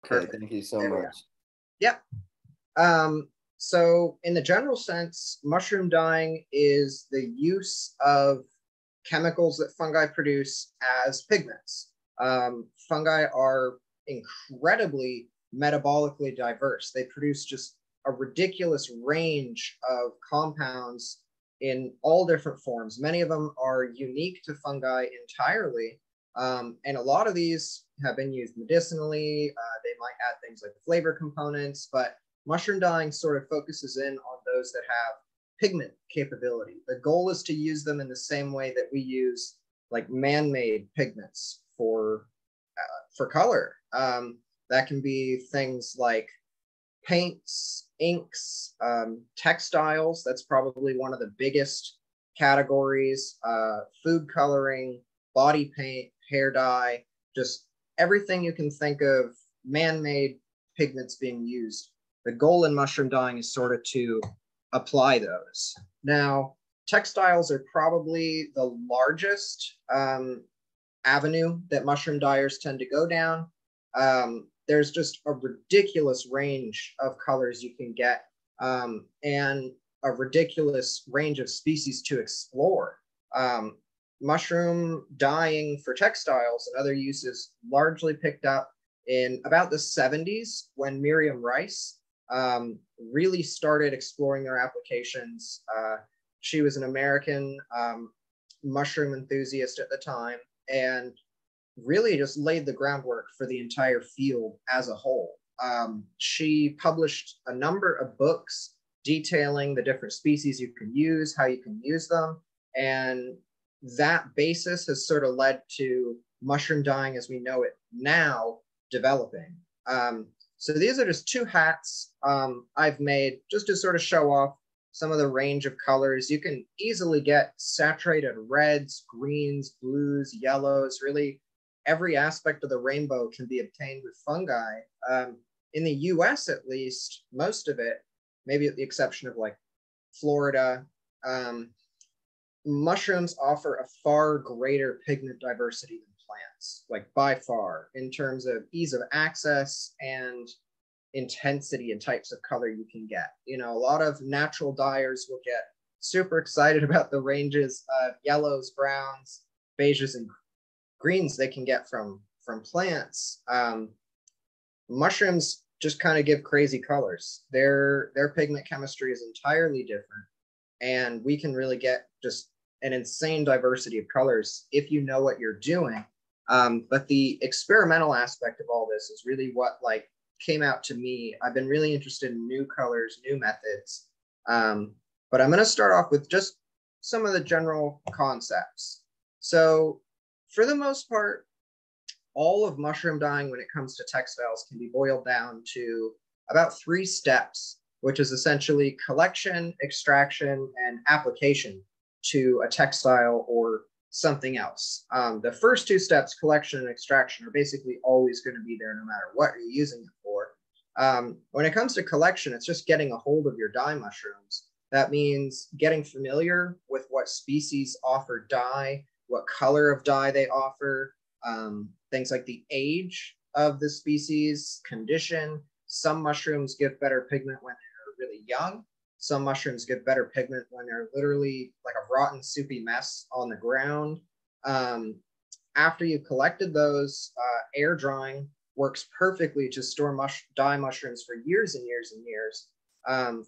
Okay, Perfect. thank you so There we go. much. Yep. So in the general sense, mushroom dyeing is the use of chemicals that fungi produce as pigments. Fungi are incredibly metabolically diverse. They produce just a ridiculous range of compounds in all different forms. Many of them are unique to fungi entirely. And a lot of these have been used medicinally. They might add things like flavor components, but mushroom dyeing sort of focuses in on those that have pigment capability. The goal is to use them in the same way that we use like man-made pigments for color. That can be things like paints, inks, textiles. That's probably one of the biggest categories. Food coloring, body paint, hair dye, just everything you can think of man-made pigments being used. The goal in mushroom dyeing is sort of to apply those. Now, textiles are probably the largest avenue that mushroom dyers tend to go down. There's just a ridiculous range of colors you can get and a ridiculous range of species to explore. Mushroom dyeing for textiles and other uses largely picked up in about the 70s when Miriam Rice really started exploring their applications. She was an American mushroom enthusiast at the time and really just laid the groundwork for the entire field as a whole. She published a number of books detailing the different species you can use, how you can use them, and that basis has sort of led to mushroom dyeing as we know it now developing. So these are just two hats I've made just to sort of show off some of the range of colors. You can easily get saturated reds, greens, blues, yellows, really every aspect of the rainbow can be obtained with fungi. In the US, at least, most of it, maybe at the exception of like Florida, mushrooms offer a far greater pigment diversity than plants, like by far, in terms of ease of access and intensity and types of color you can get. You know, a lot of natural dyers will get super excited about the ranges of yellows, browns, beiges, and greens they can get from plants. Mushrooms just kind of give crazy colors. Their pigment chemistry is entirely different, and we can really get just an insane diversity of colors if you know what you're doing. But the experimental aspect of all this is really what like came out to me. I've been really interested in new colors, new methods. But I'm going to start off with just some of the general concepts. So for the most part, all of mushroom dyeing when it comes to textiles can be boiled down to about 3 steps, which is essentially collection, extraction, and application to a textile or something else. The first 2 steps, collection and extraction, are basically always going to be there no matter what you're using it for. When it comes to collection, it's just getting a hold of your dye mushrooms. That means getting familiar with what species offer dye, what color of dye they offer, things like the age of the species, condition. Some mushrooms give better pigment when they're really young. Some mushrooms give better pigment when they're literally like a rotten, soupy mess on the ground. After you've collected those, air drying works perfectly to store dye mushrooms for years and years and years.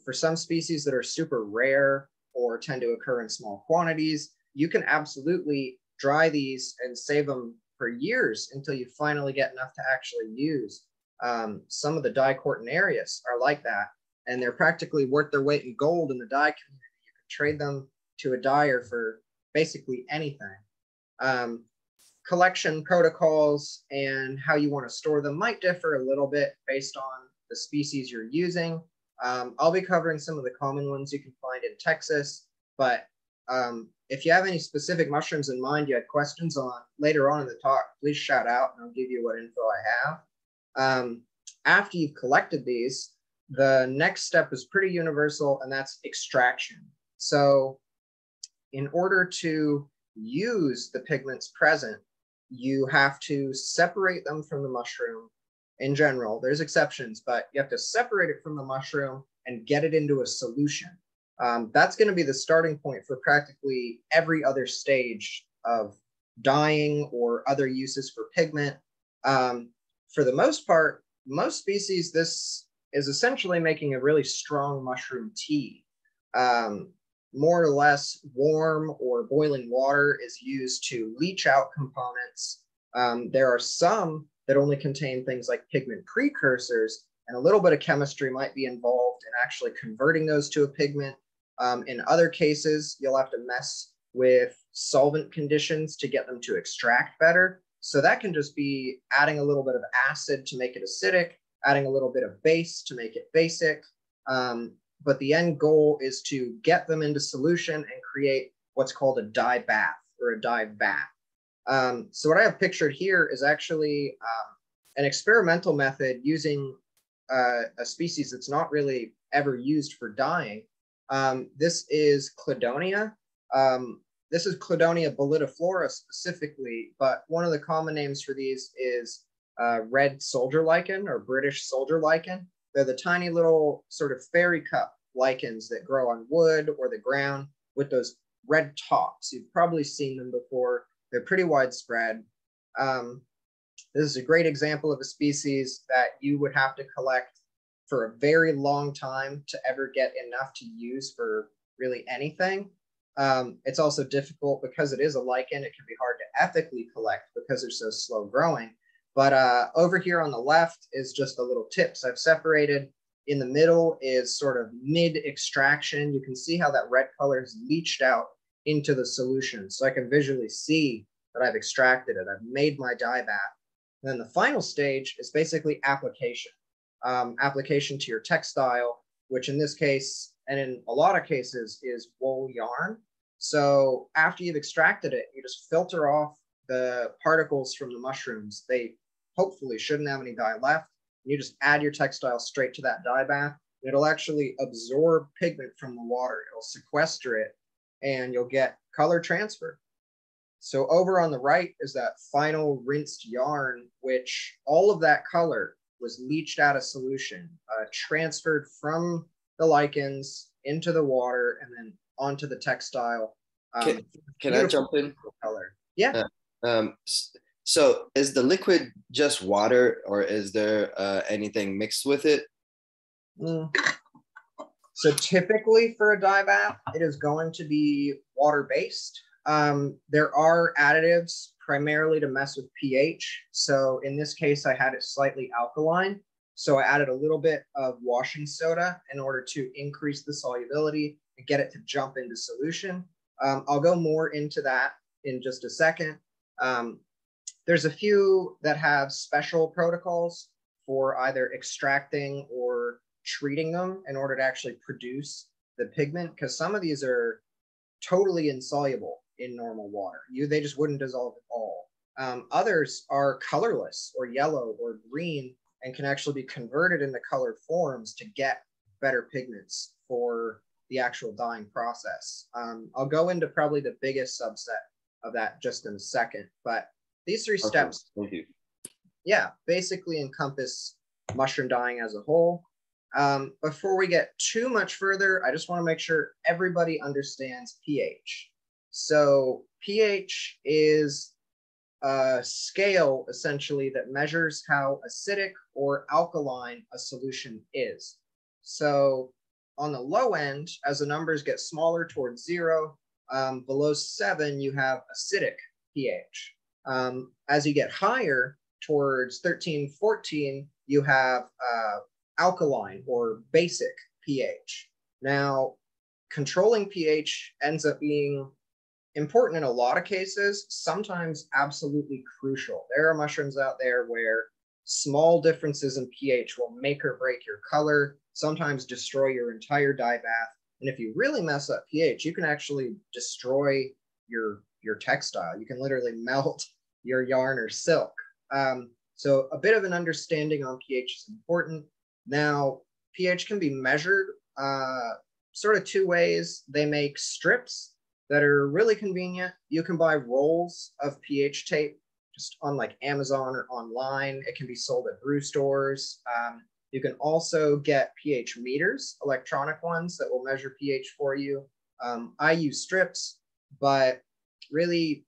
For some species that are super rare or tend to occur in small quantities, you can absolutely dry these and save them for years until you finally get enough to actually use. Some of the dicotinarius are like that, and they're practically worth their weight in gold in the dye community. You can trade them to a dyer for basically anything. Collection protocols and how you want to store them might differ a little bit based on the species you're using. I'll be covering some of the common ones you can find in Texas, but if you have any specific mushrooms in mind you had questions on later on in the talk, please shout out and I'll give you what info I have. After you've collected these, the next step is pretty universal, and that's extraction. So in order to use the pigments present, you have to separate them from the mushroom in general. There's exceptions, but you have to separate it from the mushroom and get it into a solution. That's going to be the starting point for practically every other stage of dyeing or other uses for pigment. For the most part, most species, this is essentially making a really strong mushroom tea. More or less warm or boiling water is used to leach out components. There are some that only contain things like pigment precursors, and a little bit of chemistry might be involved in actually converting those to a pigment. In other cases, you'll have to mess with solvent conditions to get them to extract better. So that can just be adding a little bit of acid to make it acidic, adding a little bit of base to make it basic. But the end goal is to get them into solution and create what's called a dye bath or a dye vat. So what I have pictured here is actually an experimental method using a species that's not really ever used for dyeing. This is Cladonia. This is Cladonia bolidiflora specifically, but one of the common names for these is red soldier lichen or British soldier lichen. They're the tiny little sort of fairy cup lichens that grow on wood or the ground with those red tops. You've probably seen them before. They're pretty widespread. This is a great example of a species that you would have to collect for a very long time to ever get enough to use for really anything. It's also difficult because it is a lichen. It can be hard to ethically collect because they're so slow growing. But over here on the left is just the little tips I've separated. In the middle is sort of mid-extraction. You can see how that red color is leached out into the solution. So I can visually see that I've extracted it. I've made my dye bath. And then the final stage is basically application. Application to your textile, which in this case, and in a lot of cases, is wool yarn. So after you've extracted it, you just filter off the particles from the mushrooms. They hopefully shouldn't have any dye left. You just add your textile straight to that dye bath. It'll actually absorb pigment from the water. It'll sequester it, and you'll get color transfer. So over on the right is that final rinsed yarn, which all of that color was leached out of solution, transferred from the lichens into the water and then onto the textile. Can I jump in? Color. Yeah. So is the liquid just water, or is there anything mixed with it? So typically for a dye bath, it is going to be water-based. There are additives primarily to mess with pH. So in this case, I had it slightly alkaline. So I added a little bit of washing soda in order to increase the solubility and get it to jump into solution. I'll go more into that in just a second. There's a few that have special protocols for either extracting or treating them in order to actually produce the pigment, because some of these are totally insoluble in normal water. They just wouldn't dissolve at all. Others are colorless or yellow or green and can actually be converted into colored forms to get better pigments for the actual dyeing process. I'll go into probably the biggest subset of that just in a second, but these three steps, yeah, basically encompass mushroom dyeing as a whole. Before we get too much further, I just want to make sure everybody understands pH. So pH is a scale essentially that measures how acidic or alkaline a solution is. So on the low end, as the numbers get smaller towards 0, below 7, you have acidic pH. As you get higher towards 13, 14, you have alkaline or basic pH. Now, controlling pH ends up being important in a lot of cases, sometimes absolutely crucial. There are mushrooms out there where small differences in pH will make or break your color, sometimes destroy your entire dye bath. And if you really mess up pH, you can actually destroy your textile. You can literally melt your yarn or silk. So a bit of an understanding on pH is important. Now, pH can be measured sort of two ways. They make strips that are really convenient. You can buy rolls of pH tape just on like Amazon or online. It can be sold at brew stores. You can also get pH meters, electronic ones that will measure pH for you. I use strips, but really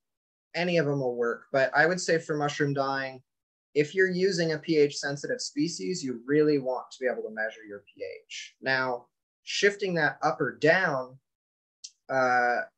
any of them will work. But I would say for mushroom dyeing, if you're using a pH sensitive species, you really want to be able to measure your pH. Now, shifting that up or down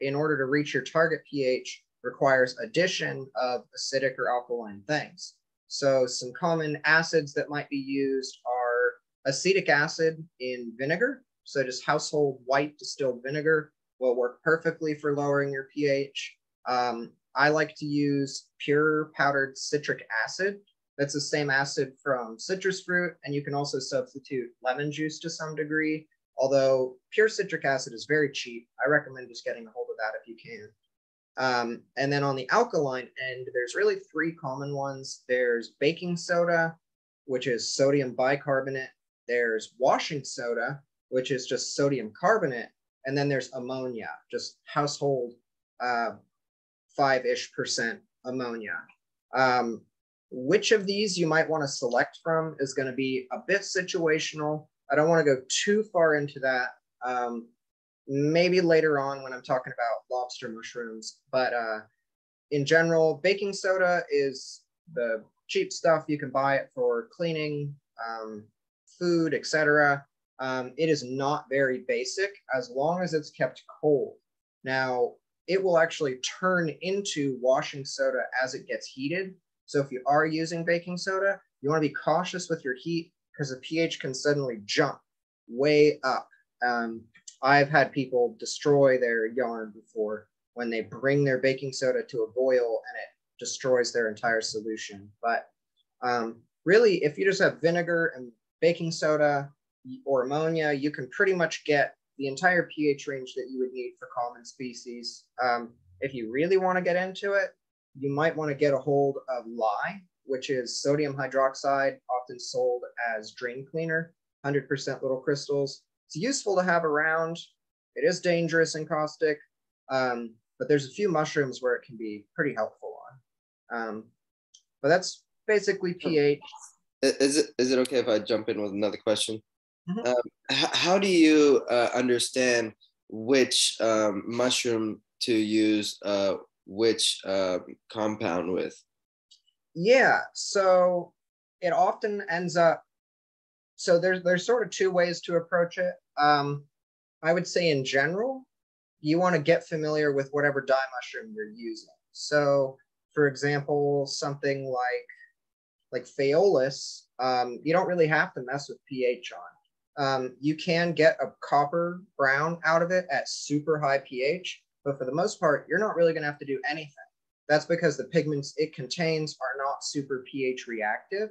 in order to reach your target pH requires addition of acidic or alkaline things. So some common acids that might be used are acetic acid in vinegar. So just household white distilled vinegar will work perfectly for lowering your pH. I like to use pure powdered citric acid. That's the same acid from citrus fruit, and you can also substitute lemon juice to some degree. Although pure citric acid is very cheap, I recommend just getting a hold of that if you can. And then on the alkaline end, there's really three common ones. There's baking soda, which is sodium bicarbonate. There's washing soda, which is just sodium carbonate. And then there's ammonia, just household 5-ish% ammonia. Which of these you might want to select from is going to be a bit situational. I don't want to go too far into that. Maybe later on when I'm talking about lobster mushrooms. But in general, baking soda is the cheap stuff. You can buy it for cleaning, food, etc. It is not very basic as long as it's kept cold. Now, it will actually turn into washing soda as it gets heated. So if you are using baking soda, you want to be cautious with your heat because the pH can suddenly jump way up. I've had people destroy their yarn before when they bring their baking soda to a boil and it destroys their entire solution. But really, if you just have vinegar and baking soda or ammonia, you can pretty much get the entire pH range that you would need for common species. If you really want to get into it, you might want to get a hold of lye, which is sodium hydroxide, often sold as drain cleaner, 100% little crystals. It's useful to have around. It is dangerous and caustic, but there's a few mushrooms where it can be pretty helpful on. But that's basically pH. Is it okay if I jump in with another question? Mm-hmm. How do you understand which mushroom to use which compound with? Yeah, so it often ends up, so there's sort of two ways to approach it. I would say in general, you want to get familiar with whatever dye mushroom you're using. So for example, something like Phaeolus, you don't really have to mess with pH on. You can get a copper brown out of it at super high pH, but for the most part, you're not really going to have to do anything. That's because the pigments it contains are not super pH reactive.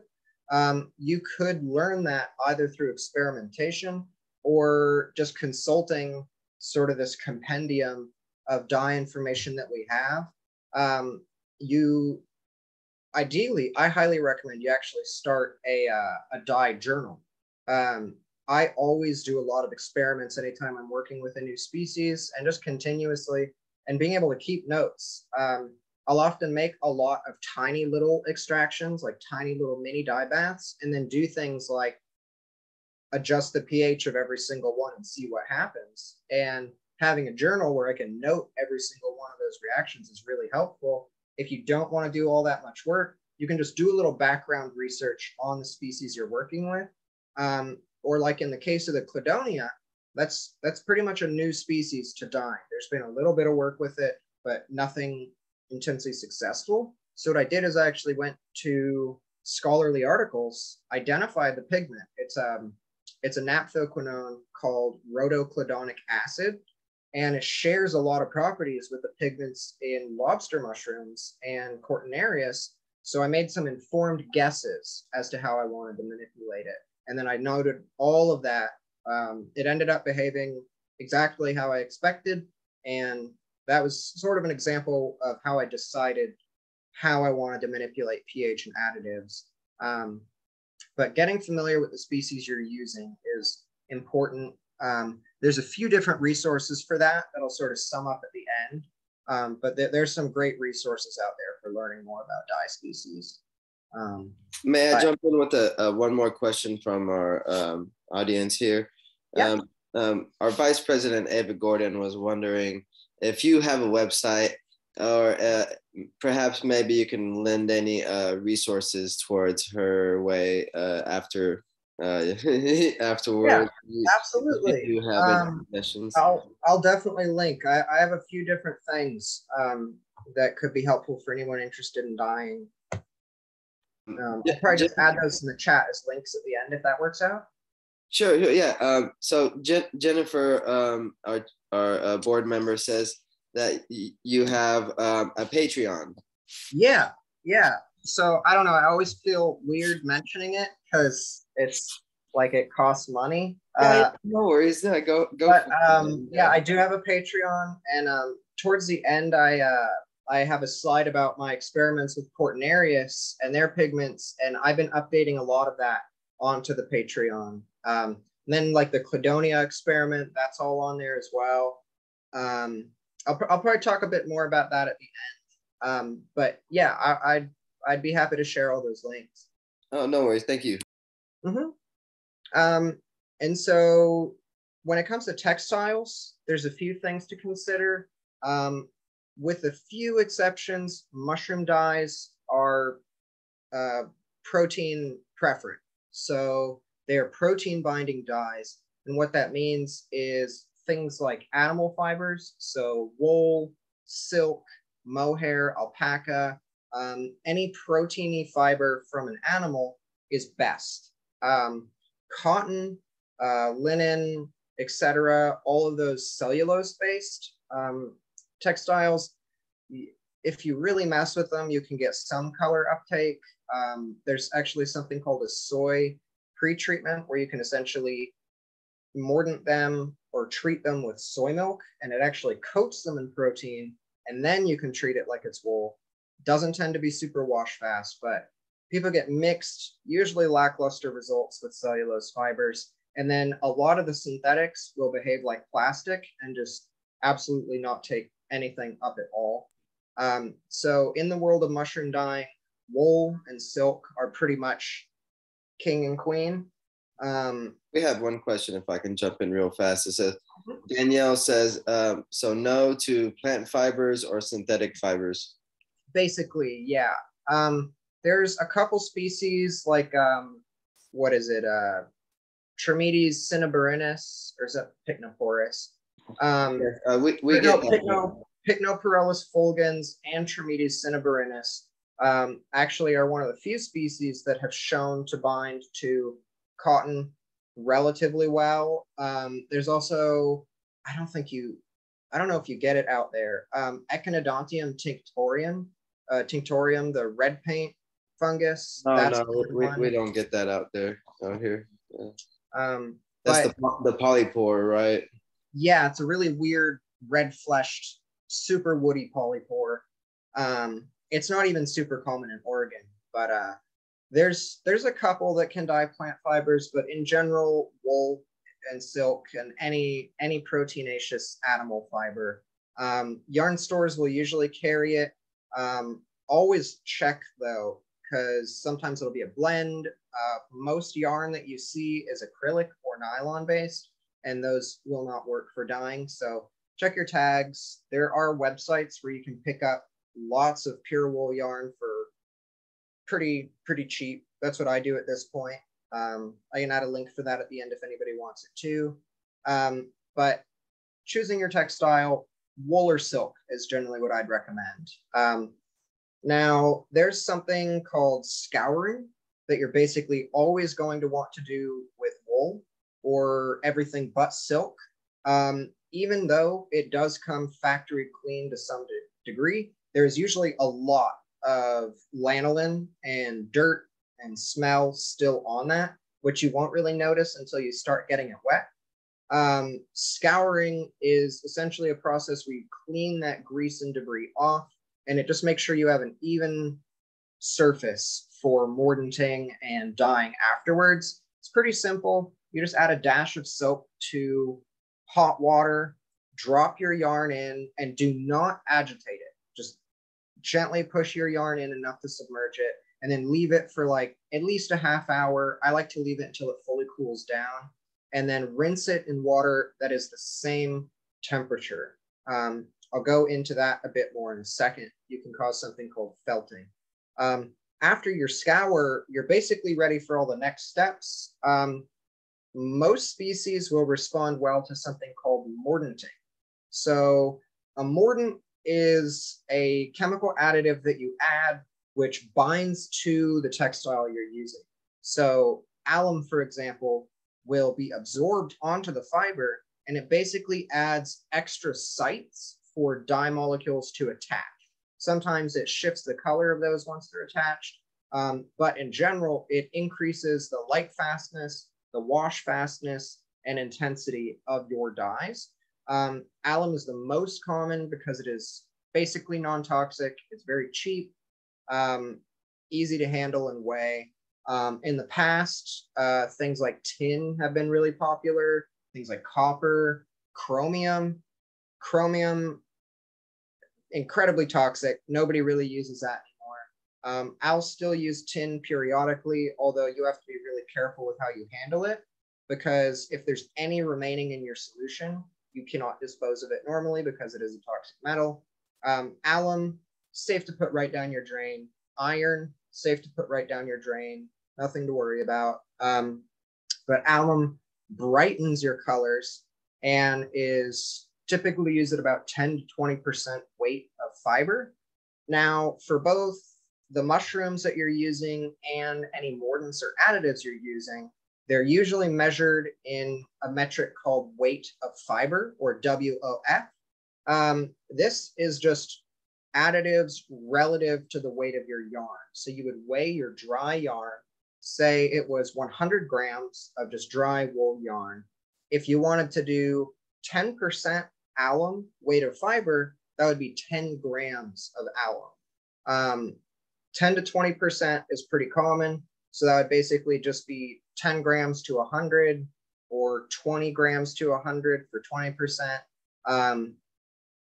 You could learn that either through experimentation or just consulting sort of this compendium of dye information that we have. Ideally, I highly recommend you actually start a dye journal. I always do a lot of experiments anytime I'm working with a new species and just continuously and being able to keep notes. I'll often make a lot of tiny little extractions, like tiny little mini dye baths, and then do things like adjust the pH of every single one and see what happens. And having a journal where I can note every single one of those reactions is really helpful. If you don't want to do all that much work, you can just do a little background research on the species you're working with. Or like in the case of the Cladonia, that's pretty much a new species to dye. There's been a little bit of work with it, but nothing intensely successful. So what I did is I actually went to scholarly articles, identified the pigment. It's a naphthocquinone called rhodocladonic acid, and it shares a lot of properties with the pigments in lobster mushrooms and Cortinarius. So I made some informed guesses as to how I wanted to manipulate it. And then I noted all of that. It ended up behaving exactly how I expected. And that was sort of an example of how I decided how I wanted to manipulate pH and additives. But getting familiar with the species you're using is important. There's a few different resources for that that'll sort of sum up at the end. But there's some great resources out there for for learning more about dye species. May I jump in with one more question from our audience here? Yeah. Our Vice President, Ava Gordon, was wondering if you have a website, or perhaps maybe you can lend any resources towards her way afterwards. Yeah, absolutely. You have any suggestions? I'll definitely link. I have a few different things that could be helpful for anyone interested in dyeing. I'll probably just add those in the chat as links at the end if that works out. Sure, yeah. So Jennifer, our board member, says that you have a Patreon. Yeah. So I don't know. I always feel weird mentioning it because it's like it costs money. No worries. No, go. But yeah, I do have a Patreon, and towards the end, I have a slide about my experiments with Cortinarius and their pigments, and I've been updating a lot of that onto the Patreon. And then like the Cladonia experiment, that's all on there as well. I'll probably talk a bit more about that at the end. But yeah, I'd be happy to share all those links. Oh, no worries. Thank you. And so when it comes to textiles, there's a few things to consider. With a few exceptions, mushroom dyes are protein preferent. So they're protein binding dyes. And what that means is things like animal fibers, so wool, silk, mohair, alpaca, any proteiny fiber from an animal is best. Cotton, linen, etc., all of those cellulose-based textiles, if you really mess with them, you can get some color uptake. There's actually something called a soy pre-treatment where you can essentially mordant them or treat them with soy milk, and it actually coats them in protein, and then you can treat it like it's wool. Doesn't tend to be super wash fast, but people get mixed, usually lackluster results with cellulose fibers. And then a lot of the synthetics will behave like plastic and just absolutely not take anything up at all. So in the world of mushroom dyeing, wool and silk are pretty much king and queen. We have one question, if I can jump in real fast. It says, Danielle says, so no to plant fibers or synthetic fibers? Basically, yeah. There's a couple species like, what is it? Trametes cinnaberinus, or is that Pycnoporus? Pycnoporellus fulgens and Trametes cinnaberinus actually are one of the few species that have shown to bind to cotton relatively well. There's also, I don't know if you get it out there, Echinodontium tinctorium, the red paint fungus. No, we don't get that out here. Yeah. That's the polypore, right? Yeah, it's a really weird red-fleshed, super woody polypore. It's not even super common in Oregon, but there's a couple that can dye plant fibers, but in general, wool and silk and any proteinaceous animal fiber. Yarn stores will usually carry it. Always check though, because sometimes it'll be a blend. Most yarn that you see is acrylic or nylon based, and those will not work for dyeing. So check your tags. There are websites where you can pick up lots of pure wool yarn for pretty cheap. That's what I do at this point. I can add a link for that at the end if anybody wants it too. But choosing your textile, wool or silk is generally what I'd recommend. Now, there's something called scouring that you're basically always going to want to do with wool or everything but silk. Even though it does come factory clean to some degree, there's usually a lot of lanolin and dirt and smell still on that, which you won't really notice until you start getting it wet. Scouring is essentially a process where you clean that grease and debris off, and it just makes sure you have an even surface for mordanting and dyeing afterwards. It's pretty simple. You just add a dash of soap to hot water, drop your yarn in, and do not agitate it. Just gently push your yarn in enough to submerge it, and then leave it for like at least a half hour. I like to leave it until it fully cools down, and then rinse it in water that is the same temperature. I'll go into that a bit more in a second. You can cause something called felting. After your scour, you're basically ready for all the next steps. Most species will respond well to something called mordanting. So a mordant is a chemical additive that you add which binds to the textile you're using. So alum, for example, will be absorbed onto the fiber, and it basically adds extra sites for dye molecules to attach. Sometimes it shifts the color of those once they're attached, but in general, it increases the light fastness, the wash fastness, and intensity of your dyes. Alum is the most common because it is basically non-toxic. It's very cheap, easy to handle and weigh. In the past, things like tin have been really popular, things like copper, chromium. Chromium, incredibly toxic. Nobody really uses that anymore. I'll still use tin periodically, although you have to be really careful with how you handle it, because if there's any remaining in your solution, you cannot dispose of it normally because it is a toxic metal. Alum, safe to put right down your drain. Iron, safe to put right down your drain. Nothing to worry about. But alum brightens your colors and is typically used at about 10 to 20% weight of fiber. Now, for both the mushrooms that you're using and any mordants or additives you're using, they're usually measured in a metric called weight of fiber, or WOF. This is just additives relative to the weight of your yarn. So you would weigh your dry yarn, say it was 100 grams of just dry wool yarn. If you wanted to do 10% alum weight of fiber, that would be 10 grams of alum. 10 to 20% is pretty common. So that would basically just be 10 grams to 100 or 20 grams to 100 for 20%.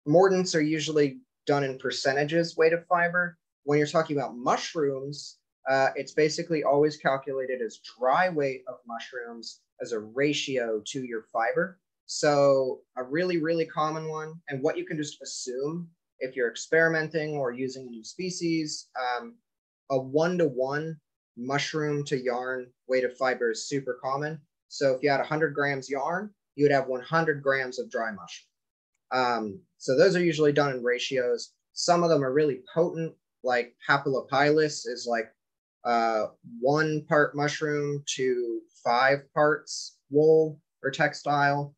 Mordants are usually done in percentages weight of fiber. When you're talking about mushrooms, it's basically always calculated as dry weight of mushrooms as a ratio to your fiber. So a really, really common one, and what you can just assume if you're experimenting or using a new species, a 1-to-1 mushroom to yarn weight of fiber is super common. So if you had 100 grams yarn, you would have 100 grams of dry mushroom. So those are usually done in ratios. Some of them are really potent, like Papilopilus is like 1 part mushroom to 5 parts wool or textile.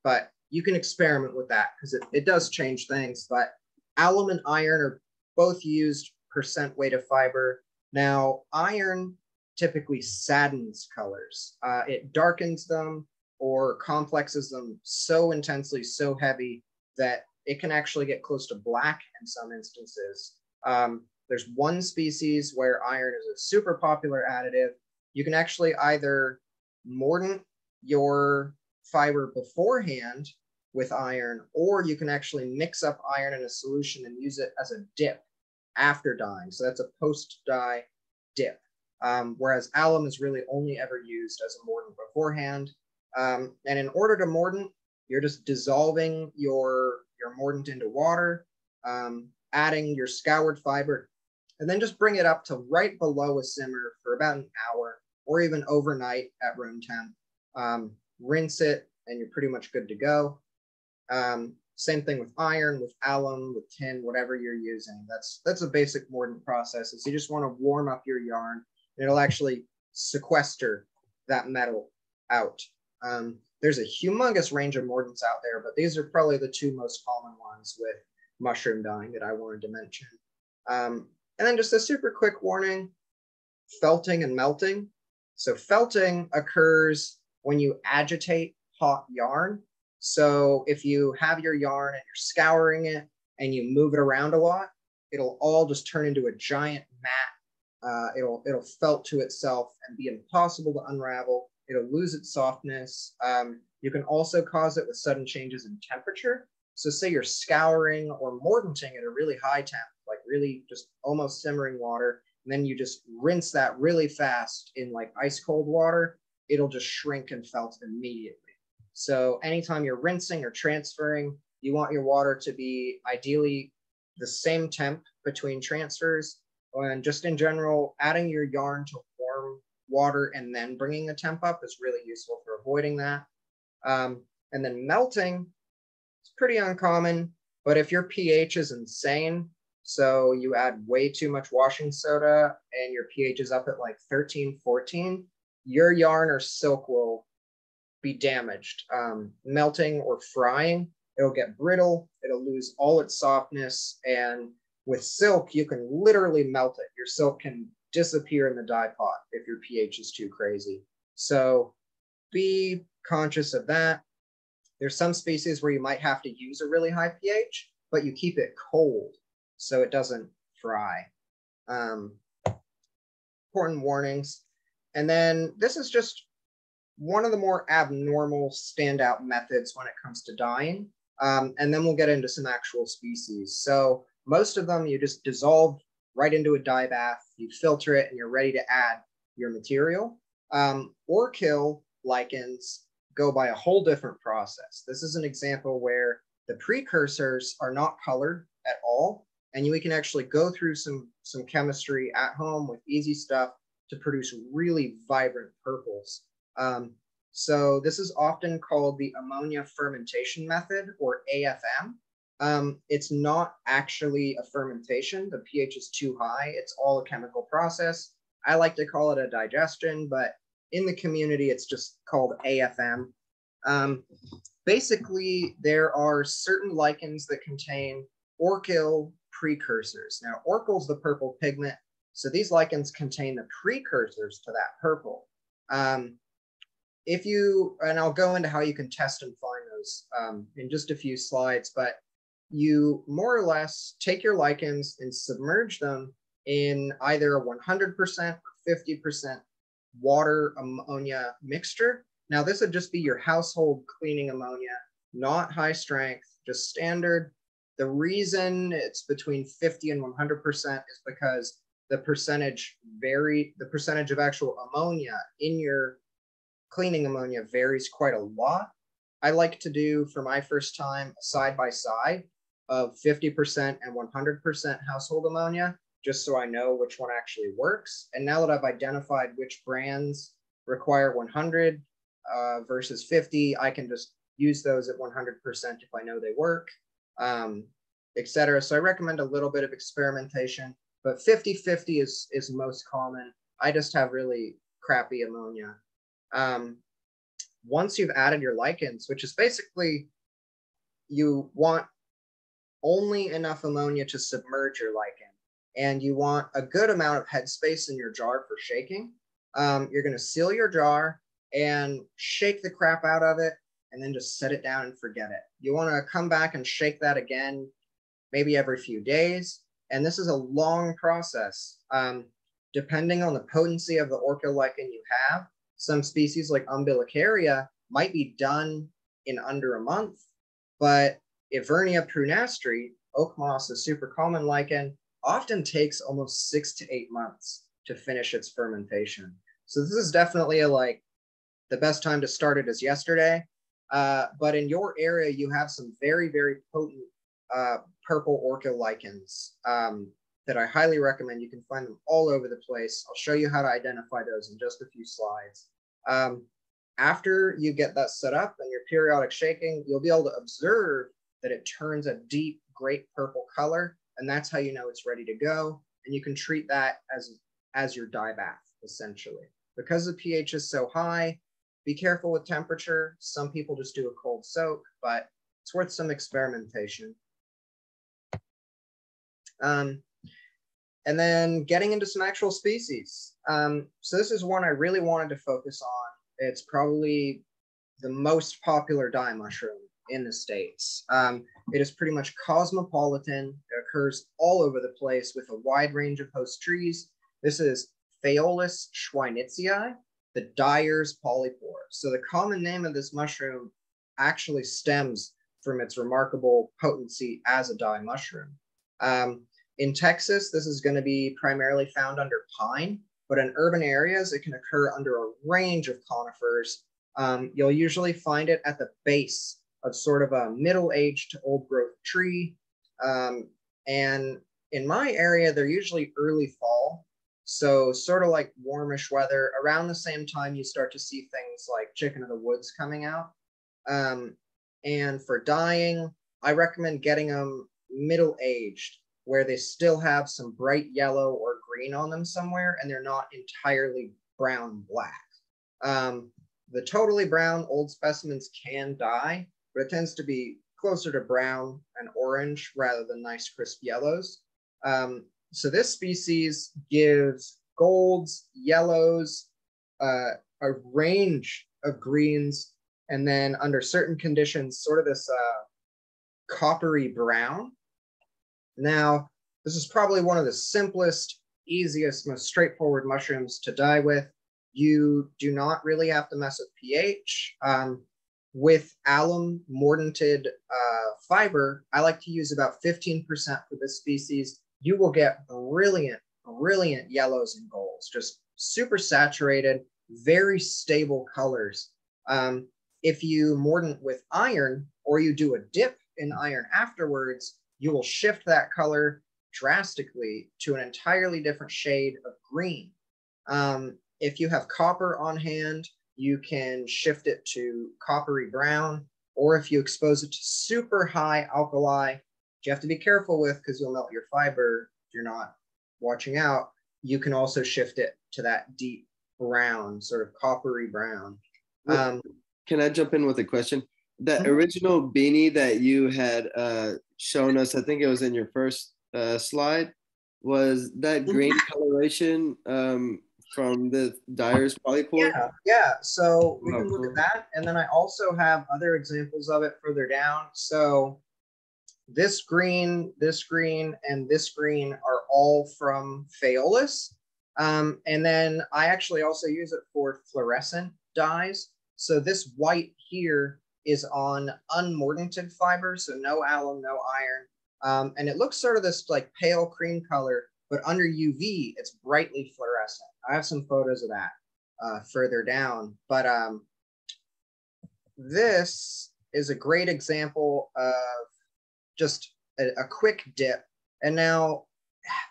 But you can experiment with that because it does change things. But alum and iron are both used percent weight of fiber. Now, iron typically saddens colors. It darkens them or complexes them so intensely, so heavy that it can actually get close to black in some instances. There's one species where iron is a super popular additive. You can actually either mordant your fiber beforehand with iron, or you can actually mix up iron in a solution and use it as a dip after dyeing. So that's a post-dye dip. Whereas alum is really only ever used as a mordant beforehand. And in order to mordant, you're just dissolving your mordant into water, adding your scoured fiber, and then just bring it up to right below a simmer for about an hour or even overnight at room temp. Rinse it, and you're pretty much good to go. Same thing with iron, with alum, with tin, whatever you're using. That's a basic mordant process. Is you just want to warm up your yarn, and it'll actually sequester that metal out. There's a humongous range of mordants out there, but these are probably the 2 most common ones with mushroom dyeing that I wanted to mention. And then just a super quick warning, felting and melting. So felting occurs when you agitate hot yarn. So if you have your yarn and you're scouring it and you move it around a lot, it'll all just turn into a giant mat. It'll felt to itself and be impossible to unravel. It'll lose its softness. You can also cause it with sudden changes in temperature. So say you're scouring or mordanting at a really high temp, like really just almost simmering water, and then you just rinse that really fast in like ice cold water, it'll just shrink and felt immediately. So anytime you're rinsing or transferring, you want your water to be ideally the same temp between transfers. And just in general, adding your yarn to warm water and then bringing the temp up is really useful for avoiding that. And then melting, it's pretty uncommon, but if your pH is insane, so you add way too much washing soda and your pH is up at like 13, 14, your yarn or silk will be damaged. Melting or frying, it'll get brittle, it'll lose all its softness, and with silk, you can literally melt it. Your silk can disappear in the dye pot if your pH is too crazy. So be conscious of that. There's some species where you might have to use a really high pH, but you keep it cold so it doesn't fry. Important warnings. And then this is just one of the more abnormal standout methods when it comes to dyeing. And then we'll get into some actual species. So most of them you just dissolve right into a dye bath, you filter it, and you're ready to add your material. Orchil lichens go by a whole different process. This is an example where the precursors are not colored at all, and we can actually go through some chemistry at home with easy stuff to produce really vibrant purples. So this is often called the ammonia fermentation method, or AFM. It's not actually a fermentation. The pH is too high. It's all a chemical process. I like to call it a digestion, but in the community, it's just called AFM. Basically, there are certain lichens that contain orchil precursors. Now, orchil's the purple pigment, so these lichens contain the precursors to that purple. And I'll go into how you can test and find those in just a few slides, but you more or less take your lichens and submerge them in either a 100% or 50% water ammonia mixture. Now, this would just be your household cleaning ammonia, not high strength, just standard. The reason it's between 50 and 100% is because the percentage of actual ammonia in your cleaning ammonia varies quite a lot. I like to do, for my first time, a side-by-side of 50% and 100% household ammonia, just so I know which one actually works. And now that I've identified which brands require 100 versus 50, I can just use those at 100% if I know they work, etc. So I recommend a little bit of experimentation, but 50-50 is most common. I just have really crappy ammonia. Once you've added your lichens, which is basically, you want only enough ammonia to submerge your lichen, and you want a good amount of headspace in your jar for shaking. You're going to seal your jar and shake the crap out of it, and then just set it down and forget it. You want to come back and shake that again, maybe every few days. And this is a long process. Depending on the potency of the orchil lichen you have, some species like Umbilicaria might be done in under a month, but Evernia prunastri, oak moss, a super common lichen, often takes almost 6 to 8 months to finish its fermentation. So this is definitely the best time to start it is yesterday. But in your area, you have some very, very potent purple orchil lichens that I highly recommend. You can find them all over the place. I'll show you how to identify those in just a few slides. After you get that set up and your periodic shaking, you'll be able to observe that it turns a deep, great purple color, and that's how you know it's ready to go. And you can treat that as your dye bath, essentially. Because the pH is so high, be careful with temperature. Some people just do a cold soak, but it's worth some experimentation. And then getting into some actual species. So this is one I really wanted to focus on. It's probably the most popular dye mushroom in the States. It is pretty much cosmopolitan. It occurs all over the place with a wide range of host trees. This is Phaeolus schweinitzii, the dyer's polypore. So the common name of this mushroom actually stems from its remarkable potency as a dye mushroom. In Texas, this is going to be primarily found under pine, but in urban areas, it can occur under a range of conifers. You'll usually find it at the base of sort of a middle-aged to old-growth tree. And in my area, they're usually early fall. So sort of like warmish weather, around the same time you start to see things like chicken of the woods coming out. And for dyeing, I recommend getting them middle-aged, where they still have some bright yellow or green on them somewhere, and they're not entirely brown black. The totally brown old specimens can dye, but it tends to be closer to brown and orange rather than nice crisp yellows. So this species gives golds, yellows, a range of greens, and then under certain conditions, sort of this coppery brown. Now, this is probably one of the simplest, easiest, most straightforward mushrooms to dye with. You do not really have to mess with pH. With alum mordanted fiber, I like to use about 15% for this species. You will get brilliant, brilliant yellows and golds, just super saturated, very stable colors. If you mordant with iron, or you do a dip in iron afterwards, you will shift that color drastically to an entirely different shade of green. If you have copper on hand, you can shift it to coppery brown, or if you expose it to super high alkali, which you have to be careful with because you'll melt your fiber if you're not watching out, you can also shift it to that deep brown, sort of coppery brown. Can I jump in with a question? That original beanie that you had shown us, I think it was in your first slide, was that green coloration from the dyer's polypore? Yeah. So we can look at that. And then I also have other examples of it further down. So this green, and this green are all from Phaeolus. And then I actually also use it for fluorescent dyes. So this white here is on unmordanted fiber, so no alum, no iron. And it looks sort of this like pale cream color, but under UV, it's brightly fluorescent. I have some photos of that further down, but this is a great example of just a quick dip. And now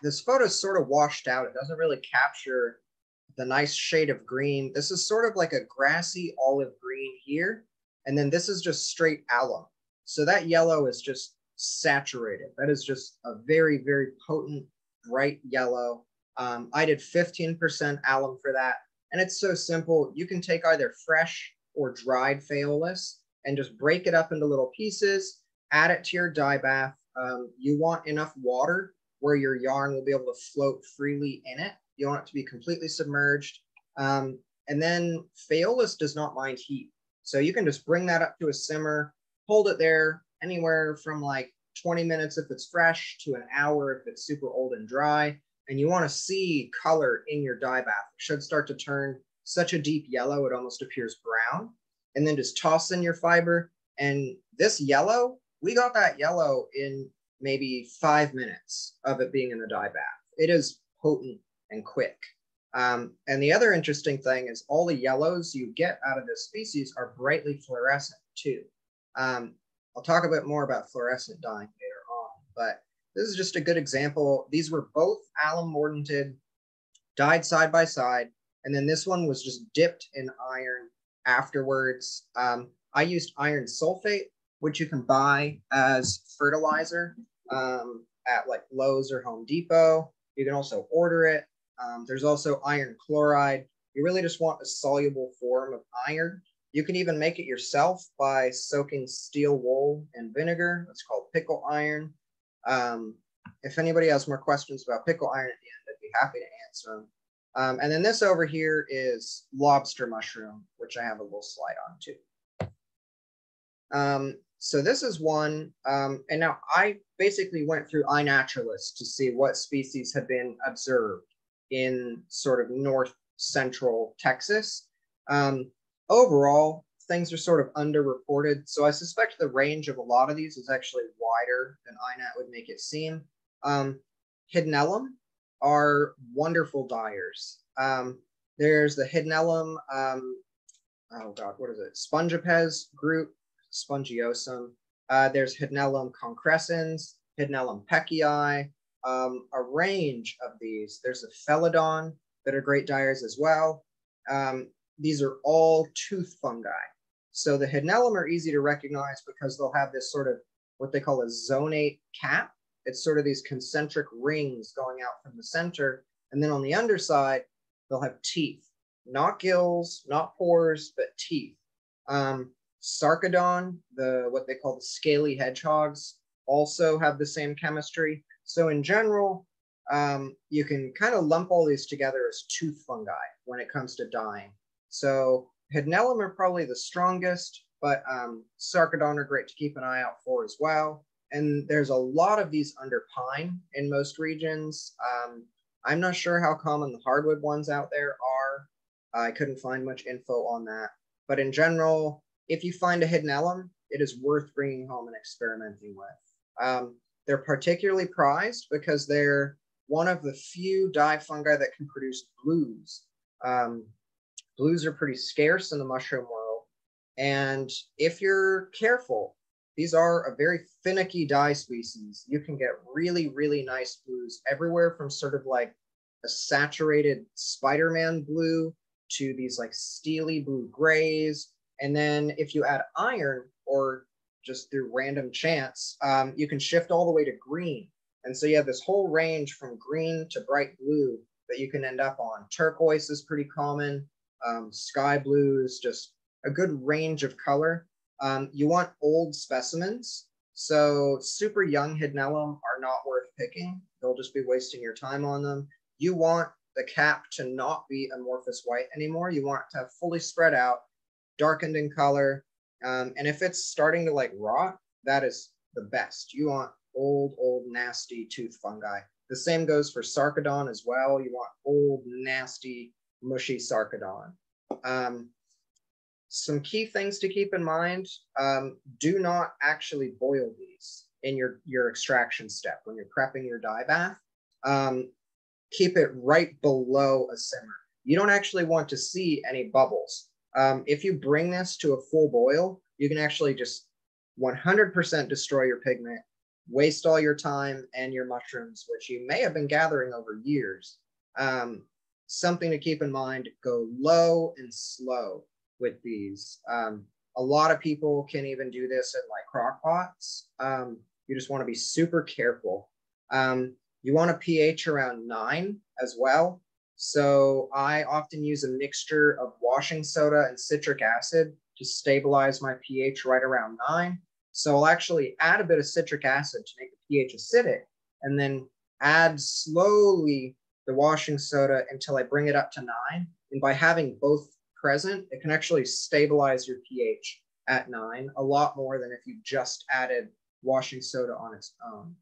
this photo is sort of washed out. It doesn't really capture the nice shade of green. This is sort of like a grassy olive green here. And then this is just straight alum. So that yellow is just saturated. That is just a very, very potent, bright yellow. I did 15% alum for that. And it's so simple. You can take either fresh or dried Phaeolus and just break it up into little pieces, add it to your dye bath. You want enough water where your yarn will be able to float freely in it. You want it to be completely submerged. And then Phaeolus does not mind heat. So you can just bring that up to a simmer, hold it there anywhere from like 20 minutes if it's fresh to an hour if it's super old and dry. And you want to see color in your dye bath. It should start to turn such a deep yellow, it almost appears brown. And then just toss in your fiber. And this yellow, we got that yellow in maybe 5 minutes of it being in the dye bath. It is potent and quick. And the other interesting thing is all the yellows you get out of this species are brightly fluorescent too. I'll talk a bit more about fluorescent dyeing later on, but this is just a good example. These were both alum mordanted, dyed side by side, and then this one was just dipped in iron afterwards. I used iron sulfate, which you can buy as fertilizer at like Lowe's or Home Depot. You can also order it. There's also iron chloride. You really just want a soluble form of iron. You can even make it yourself by soaking steel wool in vinegar. That's called pickle iron. If anybody has more questions about pickle iron at the end, I'd be happy to answer them. And then this over here is lobster mushroom, which I have a little slide on too. So this is one, and now I basically went through iNaturalist to see what species have been observed in sort of north central Texas. Overall, things are sort of underreported. So I suspect the range of a lot of these is actually wider than iNat would make it seem. Hydnellum are wonderful dyers. There's the Hydnellum, oh God, what is it? Spongipes group, Spongiosum. There's Hydnellum concrescens, Hydnellum peckii, a range of these. There's a Phelodon that are great dyers as well. These are all tooth fungi. So the Hydnellum are easy to recognize because they'll have this sort of what they call a zonate cap. It's sort of these concentric rings going out from the center. And then on the underside, they'll have teeth, not gills, not pores, but teeth. Sarcodon, what they call the scaly hedgehogs, also have the same chemistry. So in general, you can kind of lump all these together as tooth fungi when it comes to dyeing. So Hydnellum are probably the strongest, but Sarcodon are great to keep an eye out for as well. And there's a lot of these under pine in most regions. I'm not sure how common the hardwood ones out there are. I couldn't find much info on that. But in general, if you find a Hydnellum, it is worth bringing home and experimenting with. They're particularly prized because they're one of the few dye fungi that can produce blues. Blues are pretty scarce in the mushroom world. And if you're careful, these are a very finicky dye species. You can get really, really nice blues everywhere from sort of like a saturated Spider-Man blue to these like steely blue grays. And then if you add iron or just through random chance, you can shift all the way to green. And so you have this whole range from green to bright blue that you can end up on. Turquoise is pretty common. Sky blue is just a good range of color. You want old specimens. So super young Hydnellum are not worth picking. They'll just be wasting your time on them. You want the cap to not be amorphous white anymore. You want it to have fully spread out, darkened in color. And if it's starting to like rot, that is the best. You want old, nasty tooth fungi. The same goes for Sarcodon as well. You want old, nasty, mushy Sarcodon. Some key things to keep in mind, do not actually boil these in your extraction step when you're prepping your dye bath. Keep it right below a simmer. You don't actually want to see any bubbles. If you bring this to a full boil, you can actually just 100% destroy your pigment, waste all your time and your mushrooms, which you may have been gathering over years. Something to keep in mind, go low and slow with these. A lot of people can even do this in like crock pots. You just want to be super careful. You want a pH around 9 as well. So I often use a mixture of washing soda and citric acid to stabilize my pH right around 9. So I'll actually add a bit of citric acid to make the pH acidic and then add slowly the washing soda until I bring it up to 9. And by having both present, it can actually stabilize your pH at 9 a lot more than if you just added washing soda on its own.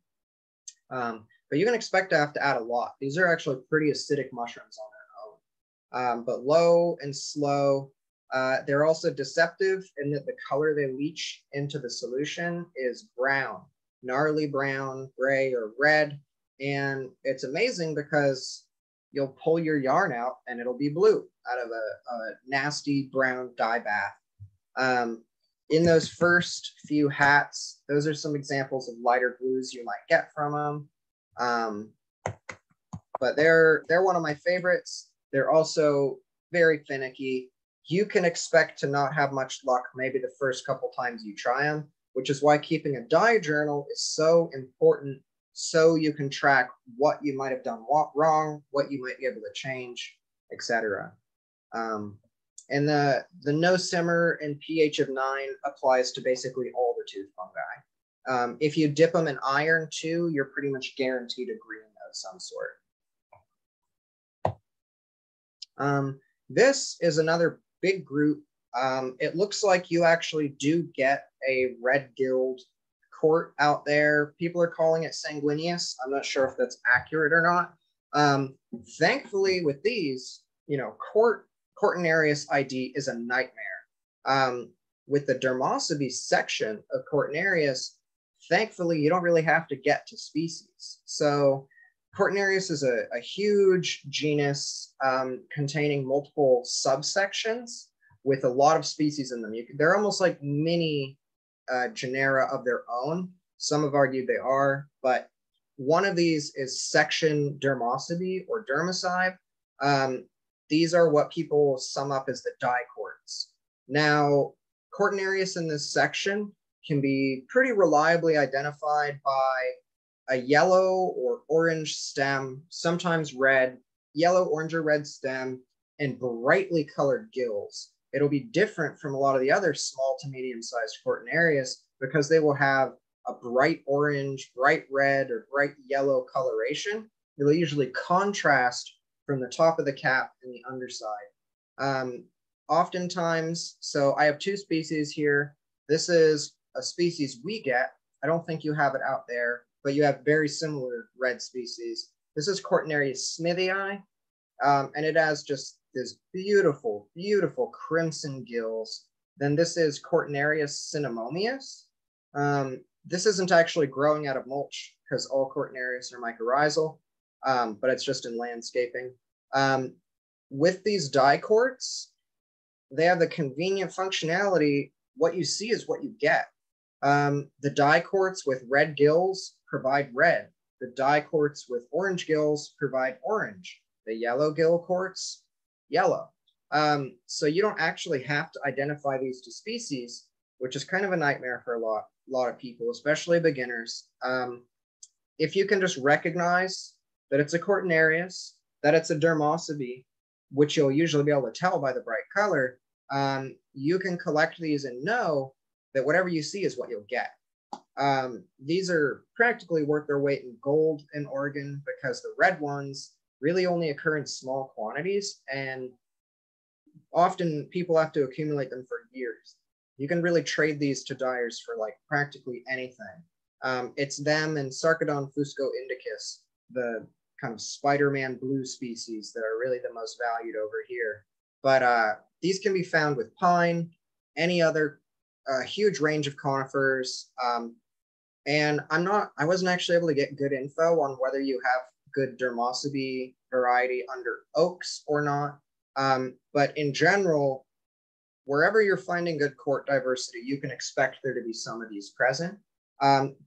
But you can expect to have to add a lot. These are actually pretty acidic mushrooms on their own. But low and slow. They're also deceptive in that the color they leach into the solution is brown, gnarly brown, gray, or red. And it's amazing because you'll pull your yarn out and it'll be blue out of a nasty brown dye bath. In those first few hats, those are some examples of lighter blues you might get from them. But they're one of my favorites. They're also very finicky. You can expect to not have much luck maybe the first couple times you try them, which is why keeping a dye journal is so important, so you can track what you might have done wrong, what you might be able to change, etc. And the no simmer and pH of 9 applies to basically all the tooth fungi. If you dip them in iron too, you're pretty much guaranteed a green of some sort. This is another big group. It looks like you actually do get a red-gilled court out there. People are calling it sanguineous. I'm not sure if that's accurate or not. Thankfully, with these, Cortinarius ID is a nightmare. With the Dermoscopy section of Cortinarius, thankfully, you don't really have to get to species. So Cortinarius is a huge genus containing multiple subsections with a lot of species in them. They're almost like mini genera of their own. Some have argued they are, but one of these is section dermosobi or dermocybe. These are what people sum up as the dicords. Now, Cortinarius in this section can be pretty reliably identified by a yellow or orange stem, sometimes red, yellow, orange, or red stem, and brightly colored gills. It'll be different from a lot of the other small to medium-sized Cortinarius because they will have a bright orange, bright red, or bright yellow coloration. It'll usually contrast from the top of the cap and the underside. Oftentimes, so I have two species here. This is a species we get. I don't think you have it out there, but you have very similar red species. This is Cortinarius smithii, and it has just this beautiful, beautiful crimson gills. Then this is Cortinarius cinnamomius. This isn't actually growing out of mulch because all Cortinarius are mycorrhizal, but it's just in landscaping. With these dicords, they have the convenient functionality. What you see is what you get. The dicords with red gills provide red. The dicords with orange gills provide orange. The yellow gill quartz, yellow. So you don't actually have to identify these two species, which is kind of a nightmare for a lot of people, especially beginners. If you can just recognize that it's a Cortinarius, that it's a dermosobi, which you'll usually be able to tell by the bright color, you can collect these and know that whatever you see is what you'll get. These are practically worth their weight in gold in Oregon because the red ones really only occur in small quantities, and often people have to accumulate them for years. You can really trade these to dyers for like practically anything. It's them and Sarcodon fusco indicus, the kind of Spider-Man blue species that are really the most valued over here. But these can be found with pine, any other huge range of conifers. And I wasn't actually able to get good info on whether you have good dermosobi variety under oaks or not. But in general, wherever you're finding good court diversity, you can expect there to be some of these present.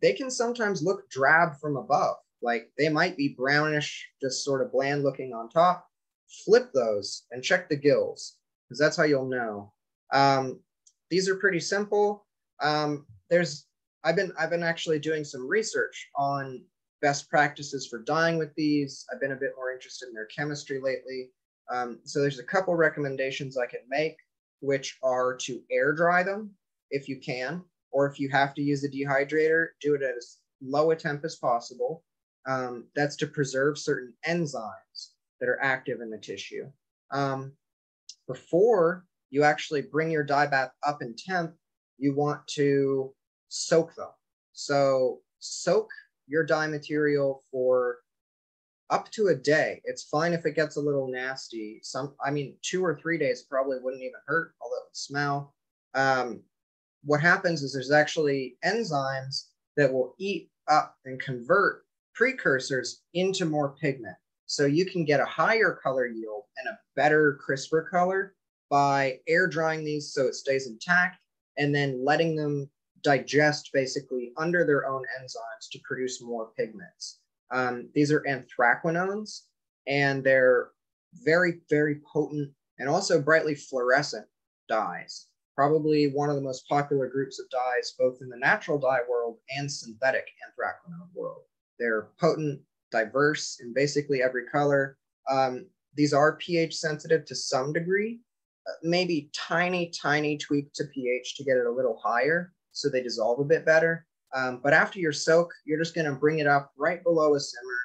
They can sometimes look drab from above. Like they might be brownish, just sort of bland looking on top. Flip those and check the gills, because that's how you'll know. These are pretty simple. I've been actually doing some research on best practices for dyeing with these. I've been a bit more interested in their chemistry lately. So there's a couple recommendations I can make, which are to air dry them if you can, or if you have to use a dehydrator, do it at as low a temp as possible. That's to preserve certain enzymes that are active in the tissue. Before you actually bring your dye bath up in temp, you want to soak them. So soak your dye material for up to a day. It's fine if it gets a little nasty. 2 or 3 days probably wouldn't even hurt, although it would smell. What happens is there's actually enzymes that will eat up and convert precursors into more pigment. So you can get a higher color yield and a better, crisper color by air drying these so it stays intact and then letting them digest basically under their own enzymes to produce more pigments. These are anthraquinones, and they're very, very potent and also brightly fluorescent dyes. Probably one of the most popular groups of dyes, both in the natural dye world and synthetic anthraquinone world. They're potent, diverse in basically every color. These are pH sensitive to some degree, maybe tiny tweak to pH to get it a little higher so they dissolve a bit better. But after your soak, you're just gonna bring it up right below a simmer,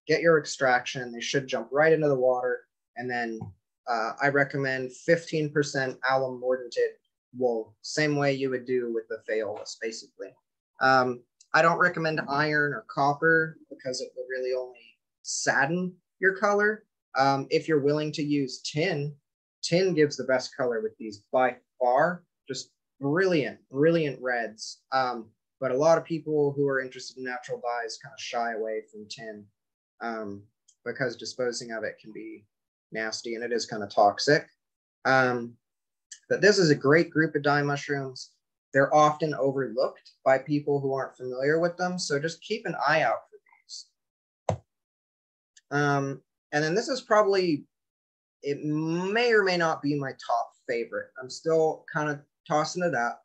get your extraction. They should jump right into the water. And then I recommend 15% alum mordanted wool, same way you would do with the phaeolus, basically. I don't recommend iron or copper because it will really only sadden your color. If you're willing to use tin gives the best color with these by far, just brilliant reds. But a lot of people who are interested in natural dyes kind of shy away from tin. because disposing of it can be nasty and it is kind of toxic. But this is a great group of dye mushrooms. They're often overlooked by people who aren't familiar with them, so just keep an eye out for these. And then this is probably, it may or may not be my top favorite. I'm still kind of tossing it up.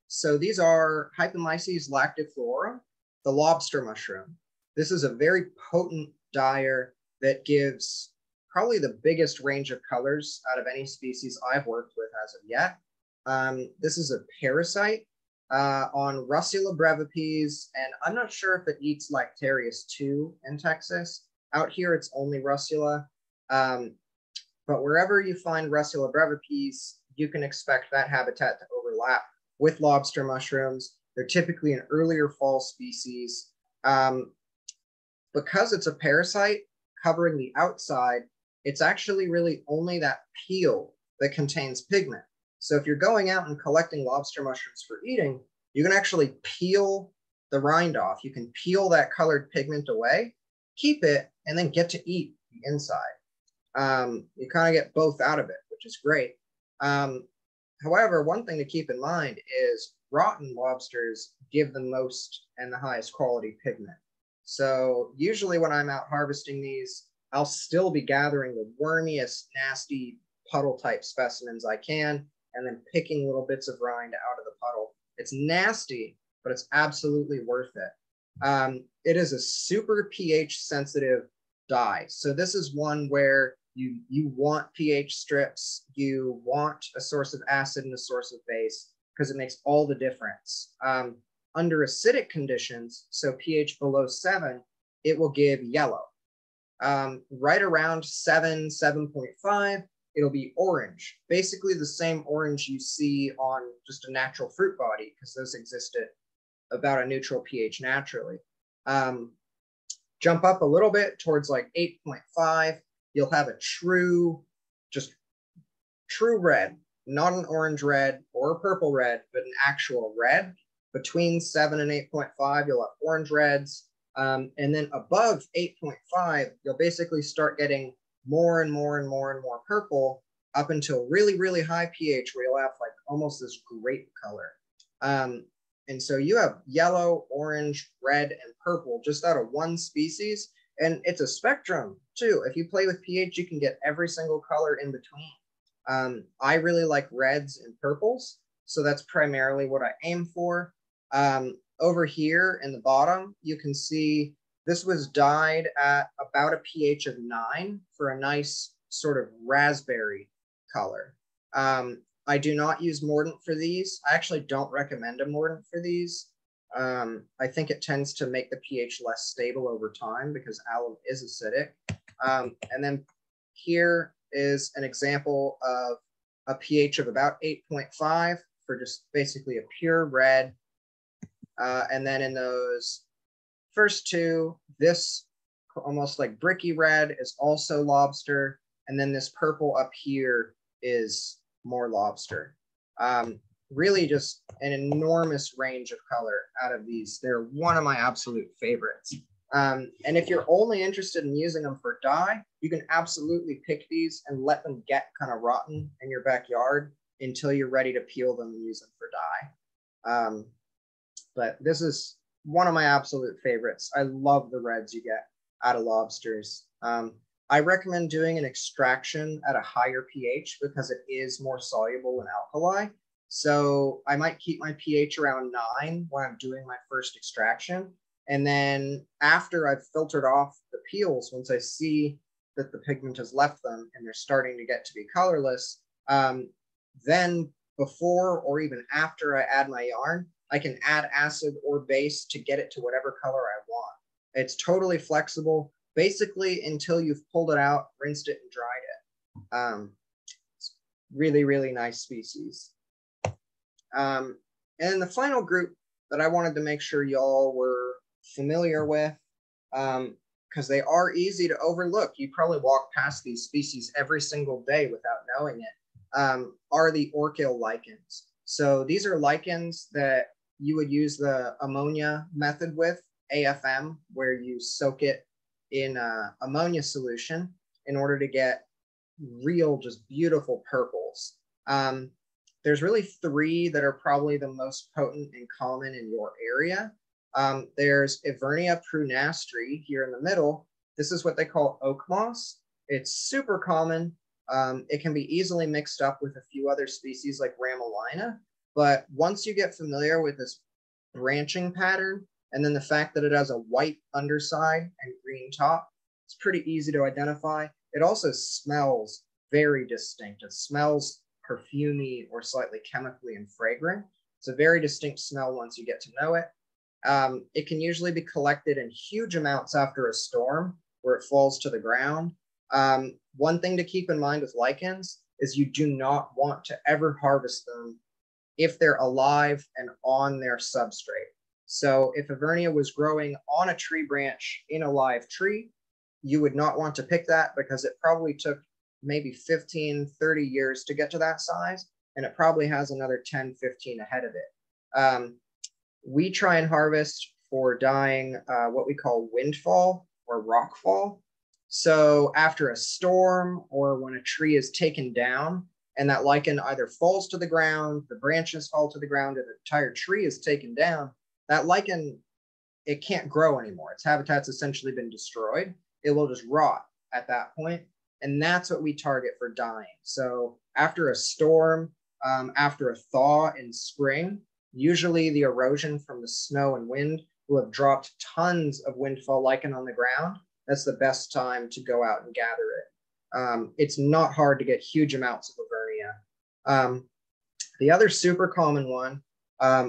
So these are Hypomyces lactiflora, the lobster mushroom. This is a very potent dyer that gives probably the biggest range of colors out of any species I've worked with as of yet. This is a parasite on Russula brevipes, and I'm not sure if it eats Lactarius too in Texas. Out here, it's only Russula. But wherever you find Russula brevipes, you can expect that habitat to overlap with lobster mushrooms. They're typically an earlier fall species. Because it's a parasite covering the outside, it's actually really only that peel that contains pigment. So if you're going out and collecting lobster mushrooms for eating, you can actually peel the rind off. You can peel that colored pigment away, keep it, and then get to eat the inside. You kind of get both out of it, which is great. However, one thing to keep in mind is rotten lobsters give the most and the highest quality pigment. So usually when I'm out harvesting these, I'll still be gathering the wormiest, nasty puddle type specimens I can, and then picking little bits of rind out of the puddle. It's nasty, but it's absolutely worth it. It is a super pH sensitive dye. So this is one where you want pH strips, you want a source of acid and a source of base, because it makes all the difference. Under acidic conditions, so pH below 7, it will give yellow. Right around 7, 7.5, it'll be orange. Basically the same orange you see on just a natural fruit body, because those exist at about a neutral pH naturally. Jump up a little bit towards like 8.5, you'll have a true red, not an orange red or a purple red, but an actual red. Between 7 and 8.5, you'll have orange reds. And then above 8.5, you'll basically start getting more and more and more and more purple up until really, really high pH, where you'll have like almost this grape color. And so you have yellow, orange, red, and purple just out of one species. And it's a spectrum too. If you play with pH, you can get every single color in between. I really like reds and purples, so that's primarily what I aim for. Over here in the bottom, you can see this was dyed at about a pH of 9 for a nice sort of raspberry color. I do not use mordant for these. I actually don't recommend a mordant for these. I think it tends to make the pH less stable over time because alum is acidic. And then here is an example of a pH of about 8.5 for just basically a pure red. And then in those first two, this almost like bricky red is also lobster. And then this purple up here is more lobster. Really just an enormous range of color out of these. They're one of my absolute favorites. And if you're only interested in using them for dye, you can absolutely pick these and let them get kind of rotten in your backyard until you're ready to peel them and use them for dye. But this is one of my absolute favorites. I love the reds you get out of lobsters. I recommend doing an extraction at a higher pH because it is more soluble in alkali. So I might keep my pH around 9 when I'm doing my first extraction. And then after I've filtered off the peels, once I see that the pigment has left them and they're starting to get to be colorless, then before or even after I add my yarn, I can add acid or base to get it to whatever color I want. It's totally flexible, basically until you've pulled it out, rinsed it, and dried it. It's really, really nice species. And the final group that I wanted to make sure y'all were familiar with, because they are easy to overlook. You probably walk past these species every single day without knowing it, are the orchil lichens. So these are lichens that you would use the ammonia method with, AFM, where you soak it in ammonia solution in order to get real, just beautiful purples. There's really three that are probably the most potent and common in your area. There's Evernia prunastri here in the middle. This is what they call oak moss. It's super common. It can be easily mixed up with a few other species like Ramalina. But once you get familiar with this branching pattern, and then the fact that it has a white underside and green top, it's pretty easy to identify. It also smells very distinct. It smells perfumey or slightly chemically and fragrant. It's a very distinct smell once you get to know it. It can usually be collected in huge amounts after a storm where it falls to the ground. One thing to keep in mind with lichens is you do not want to ever harvest them if they're alive and on their substrate. So if Evernia was growing on a tree branch in a live tree, you would not want to pick that because it probably took maybe 15, 30 years to get to that size, and it probably has another 10, 15 ahead of it. We try and harvest for dyeing what we call windfall or rockfall. So after a storm or when a tree is taken down and that lichen either falls to the ground, the branches fall to the ground, or the entire tree is taken down, that lichen, it can't grow anymore. Its habitat's essentially been destroyed. It will just rot at that point. And that's what we target for dyeing. So after a storm, after a thaw in spring, usually the erosion from the snow and wind will have dropped tons of windfall lichen on the ground. That's the best time to go out and gather it. It's not hard to get huge amounts of Evernia. The other super common one,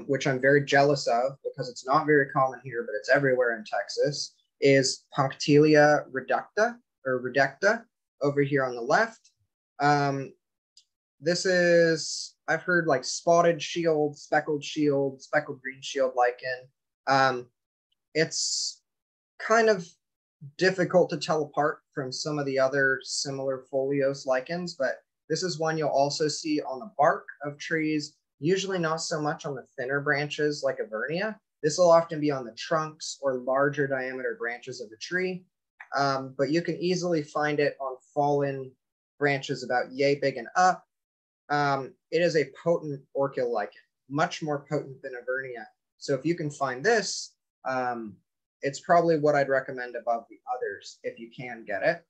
which I'm very jealous of because it's not very common here, but it's everywhere in Texas, is Punctelia reducta or redecta over here on the left. This is, I've heard like spotted shield, speckled green shield lichen. It's kind of difficult to tell apart from some of the other similar foliose lichens, but this is one you'll also see on the bark of trees, usually not so much on the thinner branches like Evernia. This will often be on the trunks or larger diameter branches of the tree, but you can easily find it on fallen branches about yay big and up. It is a potent orchil lichen, much more potent than Evernia. So if you can find this, it's probably what I'd recommend above the others if you can get it.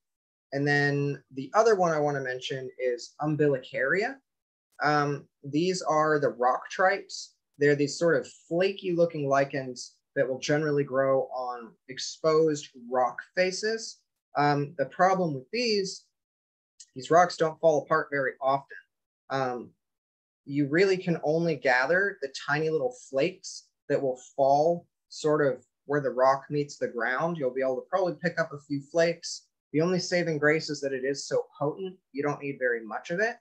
And then the other one I want to mention is Umbilicaria. These are the rock tripes. They're these sort of flaky looking lichens that will generally grow on exposed rock faces. The problem with these rocks don't fall apart very often. You really can only gather the tiny little flakes that will fall sort of where the rock meets the ground. You'll be able to probably pick up a few flakes. The only saving grace is that it is so potent, you don't need very much of it.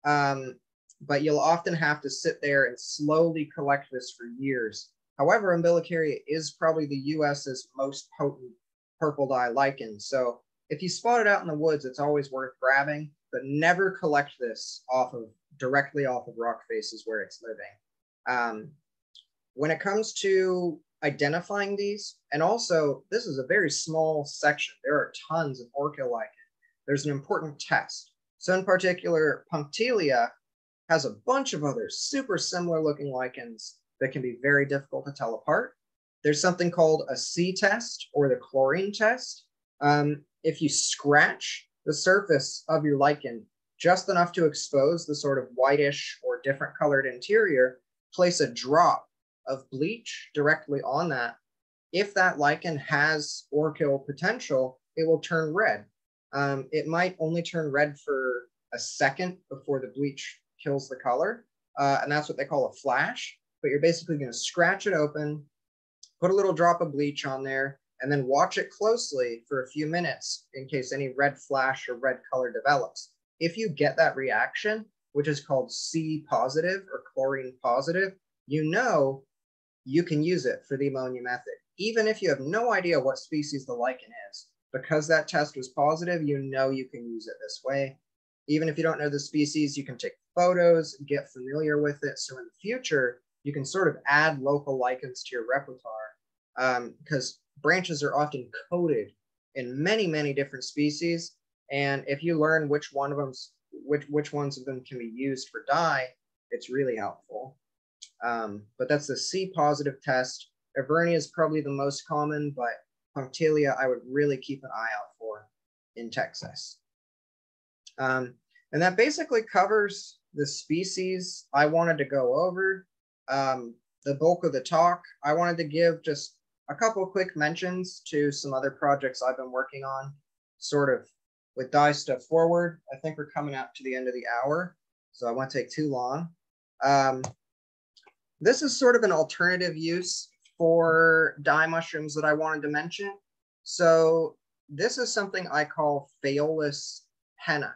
But you'll often have to sit there and slowly collect this for years. However, Umbilicaria is probably the US's most potent purple dye lichen. So if you spot it out in the woods, it's always worth grabbing, but never collect this directly off of rock faces where it's living. When it comes to identifying these, and also this is a very small section, there are tons of orchil lichen. There's an important test. So in particular, Punctelia has a bunch of other super similar looking lichens that can be very difficult to tell apart. There's something called a C test or the chlorine test. If you scratch the surface of your lichen just enough to expose the sort of whitish or different colored interior, place a drop of bleach directly on that. If that lichen has orchil potential, it will turn red. It might only turn red for a second before the bleach kills the color, and that's what they call a flash. But you're basically going to scratch it open, put a little drop of bleach on there, and then watch it closely for a few minutes in case any red flash or red color develops. If you get that reaction, which is called C positive or chlorine positive, you know you can use it for the ammonia method. Even if you have no idea what species the lichen is, because that test was positive, you know you can use it this way. Even if you don't know the species, you can take photos, get familiar with it. So in the future, you can sort of add local lichens to your repertoire because branches are often coated in many, many different species. And if you learn which one of them's which ones of them can be used for dye, it's really helpful. But that's the C positive test. Evernia is probably the most common, but Punctilia I would really keep an eye out for in Texas. And that basically covers the species I wanted to go over. The bulk of the talk, I wanted to give just a couple of quick mentions to some other projects I've been working on, sort of with dye stuff forward. I think we're coming up to the end of the hour, so I won't take too long. This is sort of an alternative use for dye mushrooms that I wanted to mention. So this is something I call phaeolus henna.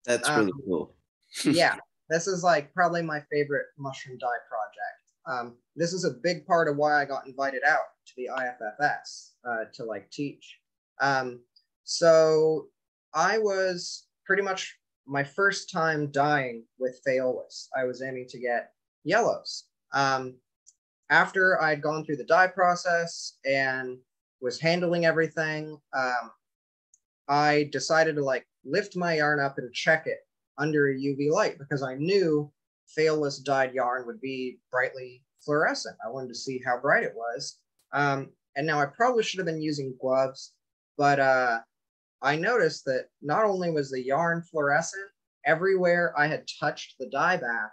That's really cool. Yeah, this is like probably my favorite mushroom dye project. This is a big part of why I got invited out to the IFFS to like teach. So I was pretty much my first time dyeing with phaeolus. I was aiming to get yellows. After I'd gone through the dye process and was handling everything, I decided to like lift my yarn up and check it under a UV light because I knew phaeolus dyed yarn would be brightly fluorescent. I wanted to see how bright it was. And now I probably should have been using gloves, but I noticed that not only was the yarn fluorescent, everywhere I had touched the dye bath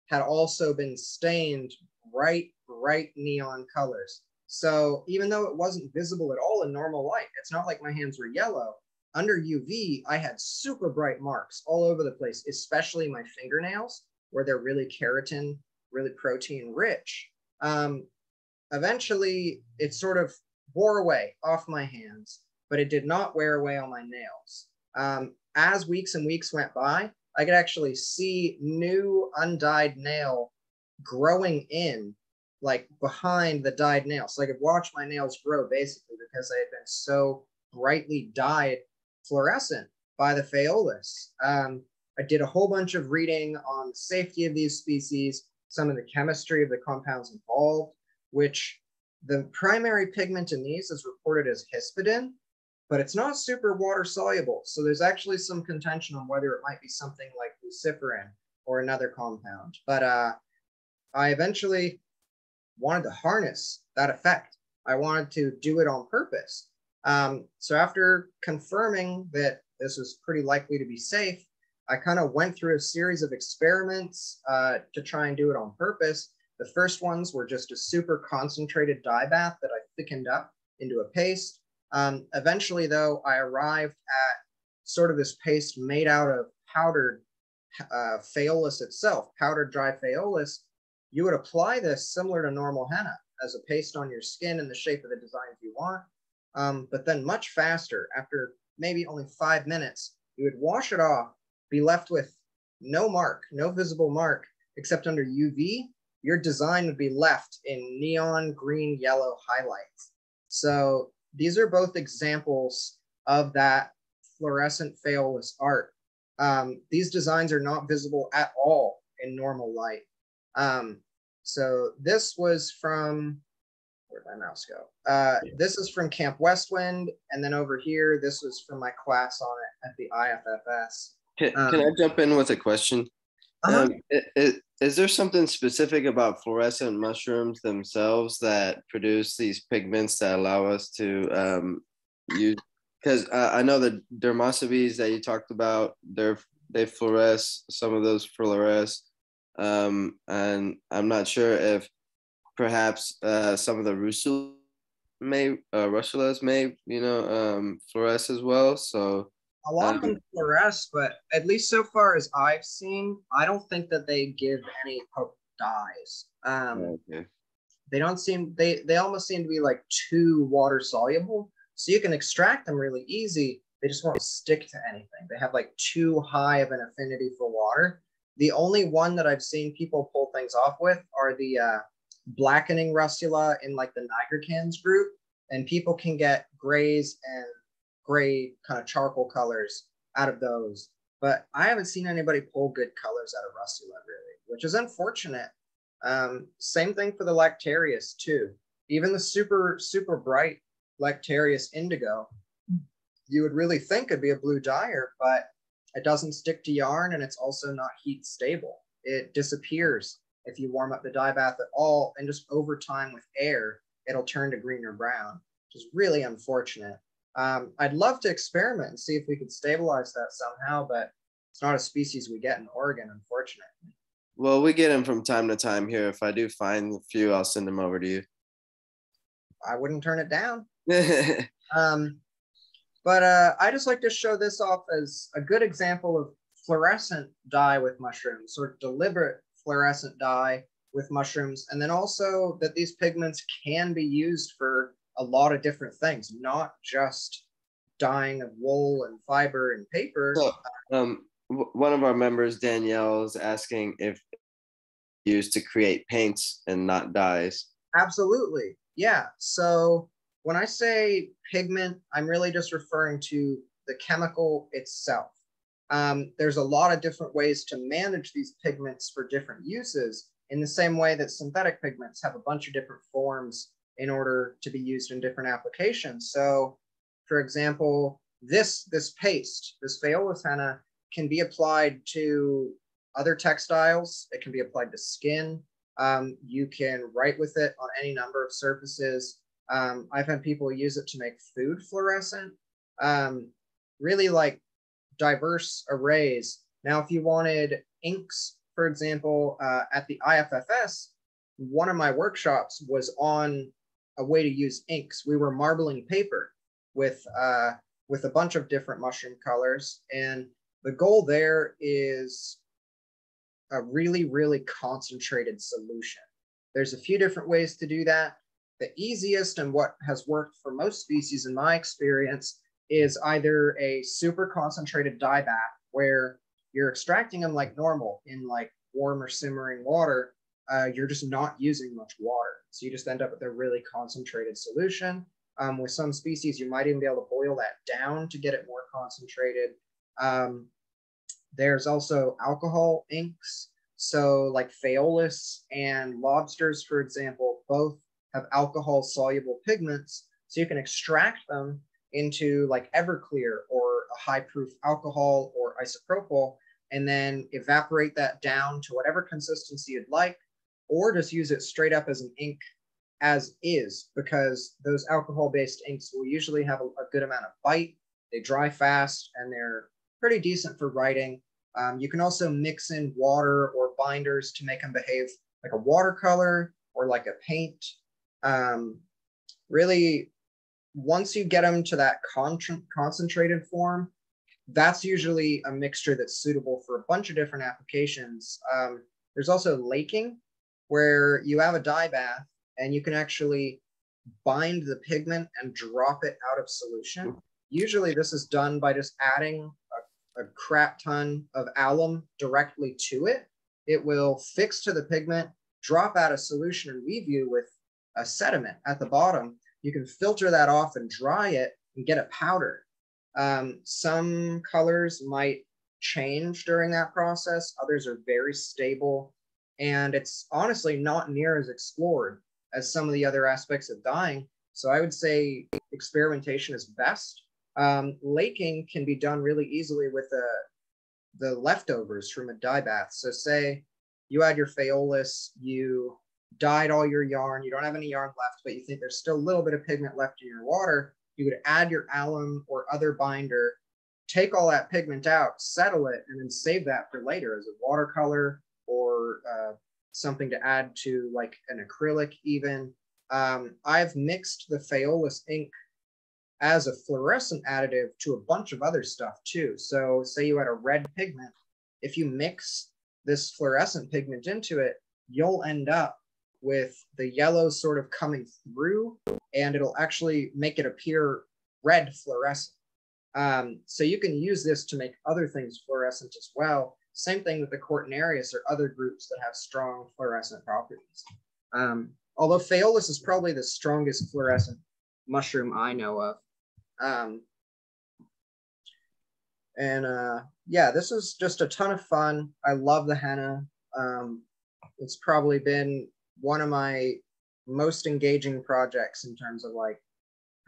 had also been stained bright neon colors. So even though it wasn't visible at all in normal light, it's not like my hands were yellow. Under UV, I had super bright marks all over the place, especially my fingernails, where they're really keratin, really protein rich. Eventually, it sort of wore away off my hands, but it did not wear away on my nails. As weeks and weeks went by, I could actually see new undyed nail growing in, like behind the dyed nail. So I could watch my nails grow basically because they had been so brightly dyed fluorescent by the phaeolus. I did a whole bunch of reading on the safety of these species, some of the chemistry of the compounds involved, which the primary pigment in these is reported as hispidin, but it's not super water soluble. So there's actually some contention on whether it might be something like luciferin or another compound. But I eventually wanted to harness that effect. I wanted to do it on purpose. So after confirming that this was pretty likely to be safe, I kind of went through a series of experiments to try and do it on purpose. The first ones were just a super concentrated dye bath that I thickened up into a paste. Eventually, though, I arrived at sort of this paste made out of powdered phaeolus itself, powdered dry phaeolus. You would apply this similar to normal henna as a paste on your skin in the shape of the designs you want. But then much faster, after maybe only 5 minutes, you would wash it off, be left with no mark, no visible mark, except under UV, your design would be left in neon green, yellow highlights. So these are both examples of that fluorescent phaeolus art. These designs are not visible at all in normal light. So this was from, where'd my mouse go? This is from Camp Westwind, and then over here, this was from my class on it at the IFFS. Can I jump in with a question? Is there something specific about fluorescent mushrooms themselves that produce these pigments that allow us to use? Because I know the dermoscopes that you talked about, they fluoresce, some of those fluoresce, and I'm not sure if perhaps some of the russulas may, fluoresce as well. So a lot of them fluoresce, but at least so far as I've seen, I don't think that they give any potent dyes. Okay. They don't seem, they almost seem to be like too water soluble. So you can extract them really easy. They just won't stick to anything. They have like too high of an affinity for water. The only one that I've seen people pull things off with are the blackening russula in like the nigricans group. And people can get grays and gray kind of charcoal colors out of those. But I haven't seen anybody pull good colors out of russula really, which is unfortunate. Same thing for the lactarius too. Even the super bright lactarius indigo you would really think it'd be a blue dyer, but it doesn't stick to yarn, and it's also not heat stable. It disappears if you warm up the dye bath at all, and just over time with air, it'll turn to green or brown, which is really unfortunate. I'd love to experiment and see if we could stabilize that somehow, but it's not a species we get in Oregon, unfortunately. Well, we get them from time to time here. If I do find a few, I'll send them over to you. I wouldn't turn it down. But I just like to show this off as a good example of fluorescent dye with mushrooms, sort of deliberate fluorescent dye with mushrooms, and then also that these pigments can be used for a lot of different things, not just dyeing of wool and fiber and paper. So, one of our members, Danielle, is asking if used to create paints and not dyes. Absolutely. Yeah. So when I say pigment, I'm really just referring to the chemical itself. There's a lot of different ways to manage these pigments for different uses, in the same way that synthetic pigments have a bunch of different forms in order to be used in different applications. So, for example, this paste, this phaeolus henna, can be applied to other textiles. It can be applied to skin. You can write with it on any number of surfaces. I've had people use it to make food fluorescent. Really like diverse arrays. Now, if you wanted inks, for example, at the IFFS, one of my workshops was on a way to use inks. We were marbling paper with a bunch of different mushroom colors, and the goal there is a really, really concentrated solution. There's a few different ways to do that. The easiest, and what has worked for most species in my experience, is either a super concentrated dye bath where you're extracting them like normal in like warm or simmering water. You're just not using much water. So you just end up with a really concentrated solution. With some species, you might even be able to boil that down to get it more concentrated. There's also alcohol inks. So like phaeolus and lobsters, for example, both have alcohol soluble pigments. So you can extract them into like Everclear or a high proof alcohol or isopropyl, and then evaporate that down to whatever consistency you'd like, or just use it straight up as an ink as is, because those alcohol-based inks will usually have a good amount of bite. They dry fast, and they're pretty decent for writing. You can also mix in water or binders to make them behave like a watercolor or like a paint. Really, once you get them to that concentrated form, that's usually a mixture that's suitable for a bunch of different applications. There's also laking, where you have a dye bath and you can actually bind the pigment and drop it out of solution. Usually this is done by just adding a crap ton of alum directly to it. It will fix to the pigment, drop out of solution, and leave you with a sediment at the bottom. You can filter that off and dry it and get it powdered. Some colors might change during that process. Others are very stable. And it's honestly not near as explored as some of the other aspects of dyeing. So I would say experimentation is best. Laking can be done really easily with the leftovers from a dye bath. So say you had your phaeolus, you dyed all your yarn, you don't have any yarn left, but you think there's still a little bit of pigment left in your water, you would add your alum or other binder, take all that pigment out, settle it, and then save that for later as a watercolor or something to add to like an acrylic even. I've mixed the phaeolus ink as a fluorescent additive to a bunch of other stuff too. So say you had a red pigment, if you mix this fluorescent pigment into it, you'll end up with the yellow sort of coming through, and it'll actually make it appear red fluorescent. So you can use this to make other things fluorescent as well. Same thing with the Cortinarius or other groups that have strong fluorescent properties. Although phaeolus is probably the strongest fluorescent mushroom I know of. Yeah, this is just a ton of fun. I love the henna. It's probably been one of my most engaging projects in terms of like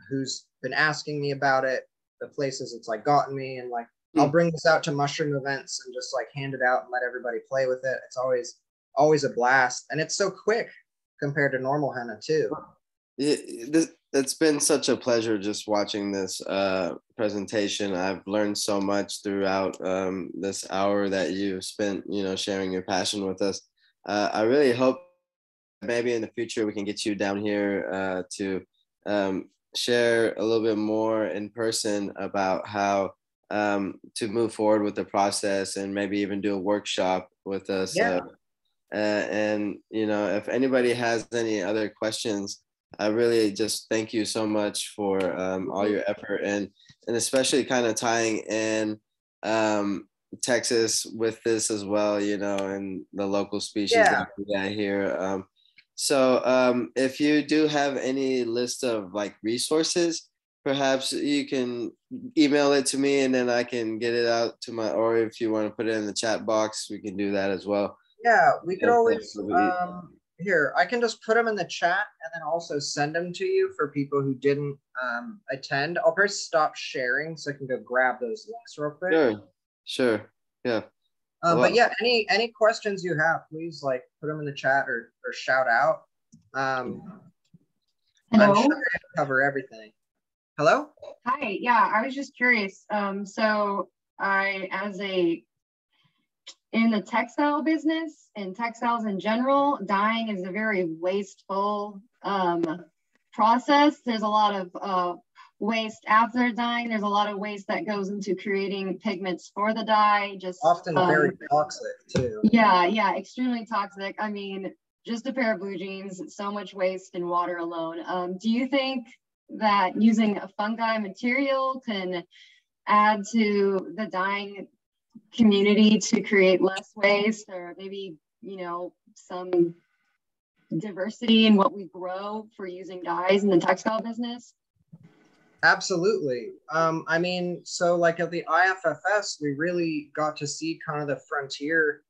who's been asking me about it. the places it's like gotten me, and like I'll bring this out to mushroom events and just like hand it out and let everybody play with it. It's always a blast, and it's so quick compared to normal henna too. It's been such a pleasure just watching this presentation. I've learned so much throughout this hour that you spent, sharing your passion with us. I really hope maybe in the future we can get you down here to share a little bit more in person about how to move forward with the process, and maybe even do a workshop with us. Yeah. And if anybody has any other questions, I really just thank you so much for all your effort, and especially kind of tying in Texas with this as well, and the local species that we got here. So if you do have any list of like resources, perhaps you can email it to me, and then I can get it out to or if you want to put it in the chat box, we can do that as well. Yeah, we could always, here, I can just put them in the chat and then also send them to you for people who didn't attend. I'll first stop sharing so I can go grab those links real quick. Sure, yeah. But yeah, any questions you have, please like put them in the chat or shout out. Hello? I'm sure I cover everything. Hello? Hi, yeah, I was just curious. So in the textile business and textiles in general, dyeing is a very wasteful process. There's a lot of waste after dyeing. There's a lot of waste that goes into creating pigments for the dye. Just often very toxic too. Yeah, extremely toxic. I mean, just a pair of blue jeans, so much waste in water alone. Do you think that using a fungi material can add to the dyeing community to create less waste, or maybe some diversity in what we grow for using dyes in the textile business? Absolutely. I mean, so like at the IFFS, we really got to see kind of the frontier.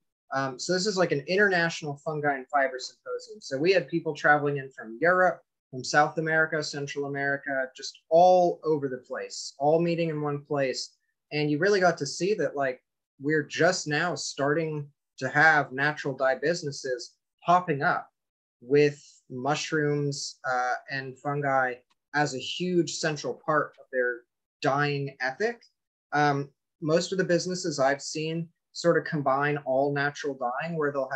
So this is like an international fungi and fiber symposium. So we had people traveling in from Europe, from South America, Central America, just all over the place, all meeting in one place. And you really got to see that like we're just now starting to have natural dye businesses popping up with mushrooms and fungi as a huge central part of their dyeing ethic. Most of the businesses I've seen sort of combine all natural dyeing, where they'll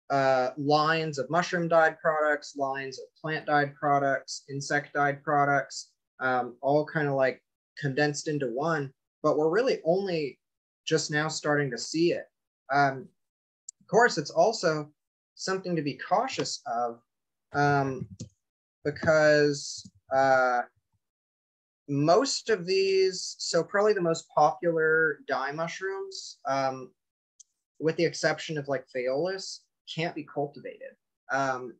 have lines of mushroom dyed products, lines of plant dyed products, insect dyed products, all kind of like condensed into one. But we're really only just now starting to see it. Of course, it's also something to be cautious of because most of these, so probably the most popular dye mushrooms, with the exception of like Phaeolus, can't be cultivated.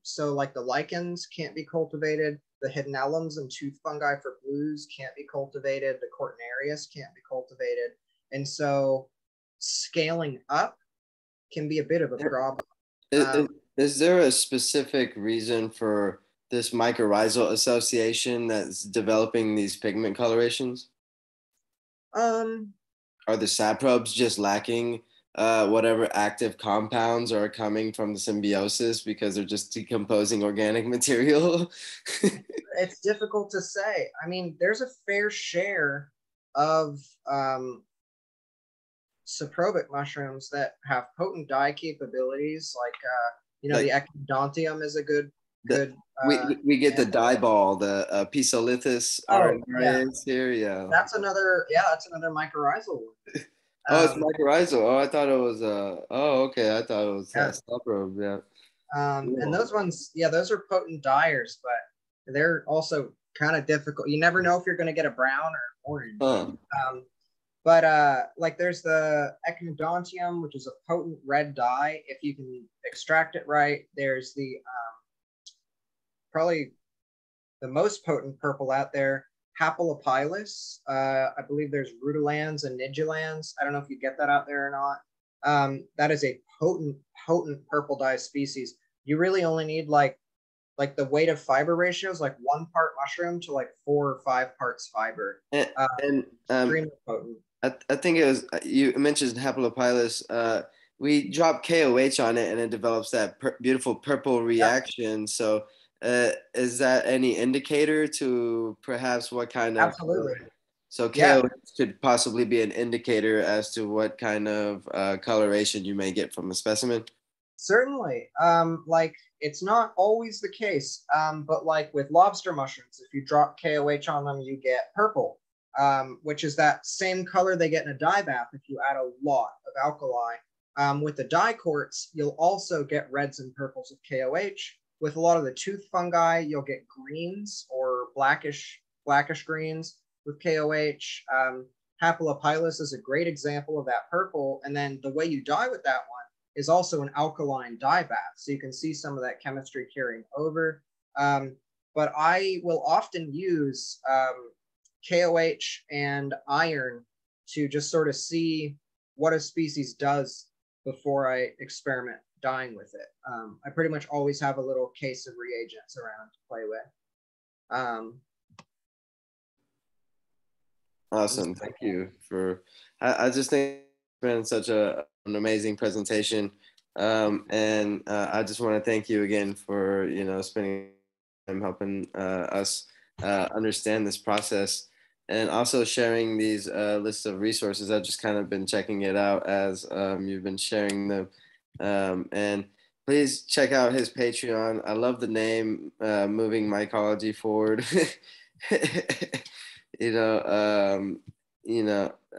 So like the lichens can't be cultivated, the hiddenellums and tooth fungi for blues can't be cultivated, the Cortinarius can't be cultivated. And so scaling up can be a bit of a problem. Is there a specific reason for this mycorrhizal association that's developing these pigment colorations? Are the saprobes just lacking whatever active compounds are coming from the symbiosis because they're just decomposing organic material? It's difficult to say. I mean, there's a fair share of saprobic mushrooms that have potent dye capabilities, like the echinodontium is a good. We get the dye ball, the Pisolithus here. Yeah. That's another mycorrhizal one. Oh, it's mycorrhizal. Oh, I thought it was okay. I thought it was saprobe. Yeah. And those ones, those are potent dyers, but they're also kind of difficult. You never know if you're going to get a brown or orange. But like there's the echinodontium, which is a potent red dye if you can extract it right. There's the probably the most potent purple out there, Hapalopilus. I believe there's rutilans and nidulans. I don't know if you get that out there or not. That is a potent purple dye species. You really only need like like the weight of fiber ratio is like 1 part mushroom to like 4 or 5 parts fiber. And Extremely potent. I think it was you mentioned Haplopilus. We drop KOH on it, and it develops that beautiful purple reaction. So, is that any indicator to perhaps what kind of? Absolutely. So Yeah, KOH could possibly be an indicator as to what kind of coloration you may get from a specimen. certainly. Like it's not always the case, but like with lobster mushrooms, if you drop KOH on them, you get purple, which is that same color they get in a dye bath if you add a lot of alkali. With the dye quartz, you'll also get reds and purples of KOH. With a lot of the tooth fungi, you'll get greens or blackish greens with KOH. Haplopilus is a great example of that purple. And then the way you dye with that one is also an alkaline dye bath. So you can see some of that chemistry carrying over. But I will often use KOH and iron to just sort of see what a species does before I experiment dyeing with it. I pretty much always have a little case of reagents around to play with. Awesome. Thank you for, I just think it's been such an amazing presentation. And I just want to thank you again for, spending time helping us understand this process and also sharing these lists of resources. I've just kind of been checking it out as you've been sharing them. And please check out his Patreon. I love the name, Moving Mycology Forward. you know,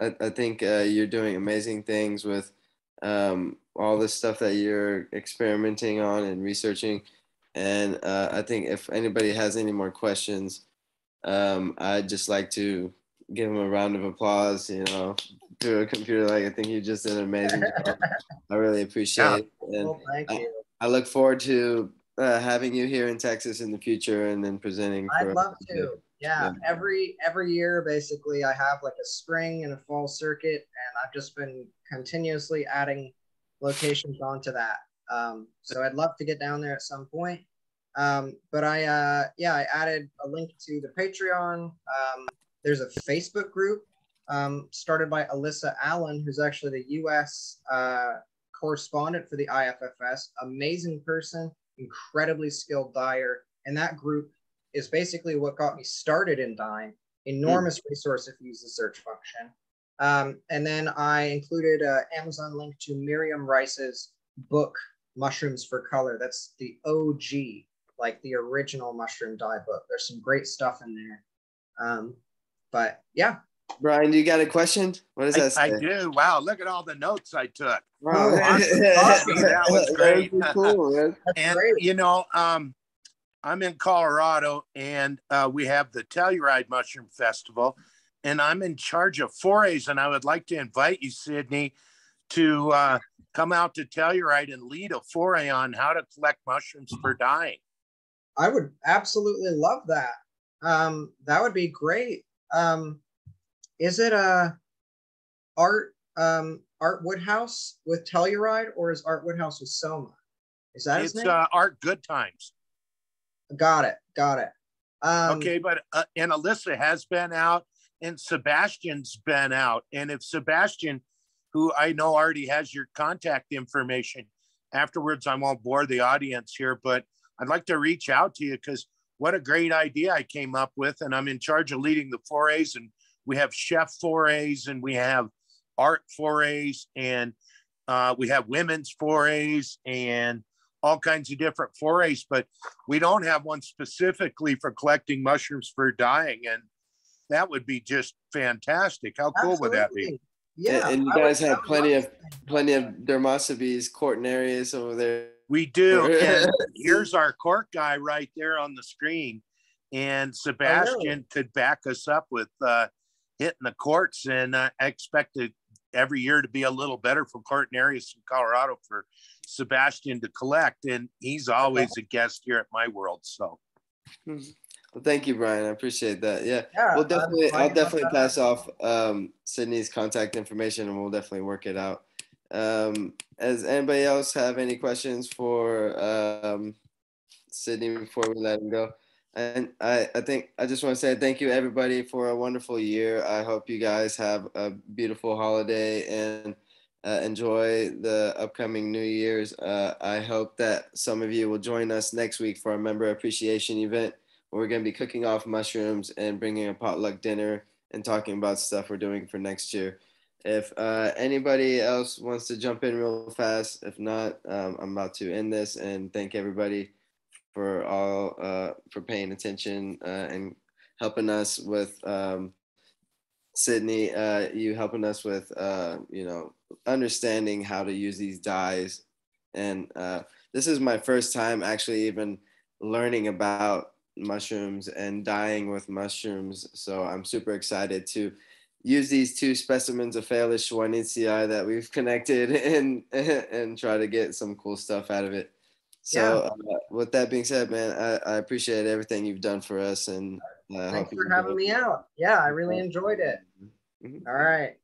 I think you're doing amazing things with all this stuff that you're experimenting on and researching. And I think if anybody has any more questions, I'd just like to give him a round of applause, through a computer. Like, I think you just did an amazing job. I really appreciate it. And well, thank you. I look forward to having you here in Texas in the future and then presenting. I'd love to. Yeah, every year basically I have like a spring and a fall circuit, and I've just been continuously adding locations onto that. So I'd love to get down there at some point. But I added a link to the Patreon. There's a Facebook group started by Alyssa Allen, who's actually the U.S. Correspondent for the IFFS. Amazing person, incredibly skilled dyer, and that group is basically what got me started in dyeing. Enormous resource if you use the search function. And then I included an Amazon link to Miriam Rice's book, Mushrooms for Color. That's the OG, like the original mushroom dye book. There's some great stuff in there. But yeah. Brian, you got a question? What does that say? I do. Wow, look at all the notes I took. Wow. Awesome. That was great. Cool, man. And, great. I'm in Colorado, and we have the Telluride Mushroom Festival, and I'm in charge of forays, and I would like to invite you, Sidnee, to come out to Telluride and lead a foray on how to collect mushrooms for dyeing. I would absolutely love that. That would be great. Is it Art Woodhouse with Telluride, or is Art Woodhouse with Soma? Is that his name? It's Art Goodtimes. Got it. Okay, but and Alyssa has been out, and Sebastian's been out. And if Sebastian, who I know already has your contact information, afterwards I won't bore the audience here, but I'd like to reach out to you because what a great idea I came up with. And I'm in charge of leading the forays, and we have chef forays, and we have art forays, and we have women's forays, and all kinds of different forays, but we don't have one specifically for collecting mushrooms for dyeing. And that would be just fantastic. How cool would that be? Yeah. And you guys have plenty of Dermosibes, Cortinarius over there. We do. And here's our cork guy right there on the screen. And Sebastian could back us up with hitting the courts. And I expect every year to be a little better for Cortinarius in Colorado for Sebastian to collect. And he's always a guest here at My World. So. Well, thank you, Brian. I appreciate that. Yeah, I'll definitely pass off Sidnee's contact information, and we'll definitely work it out. Does anybody else have any questions for Sidney, before we let him go. And I think I just want to say thank you everybody for a wonderful year. I hope you guys have a beautiful holiday and enjoy the upcoming New Year's. I hope that some of you will join us next week for our member appreciation event, where we're going to be cooking off mushrooms and bringing a potluck dinner and talking about stuff we're doing for next year. If anybody else wants to jump in real fast, if not, I'm about to end this and thank everybody for all for paying attention and helping us with Sidney, you helping us with understanding how to use these dyes. And this is my first time actually even learning about mushrooms and dyeing with mushrooms. So I'm super excited to use these two specimens of Phallus schwannitzii that we've connected and try to get some cool stuff out of it. So with that being said, man, I appreciate everything you've done for us, and thanks for having me out. Yeah, I really enjoyed it. All right.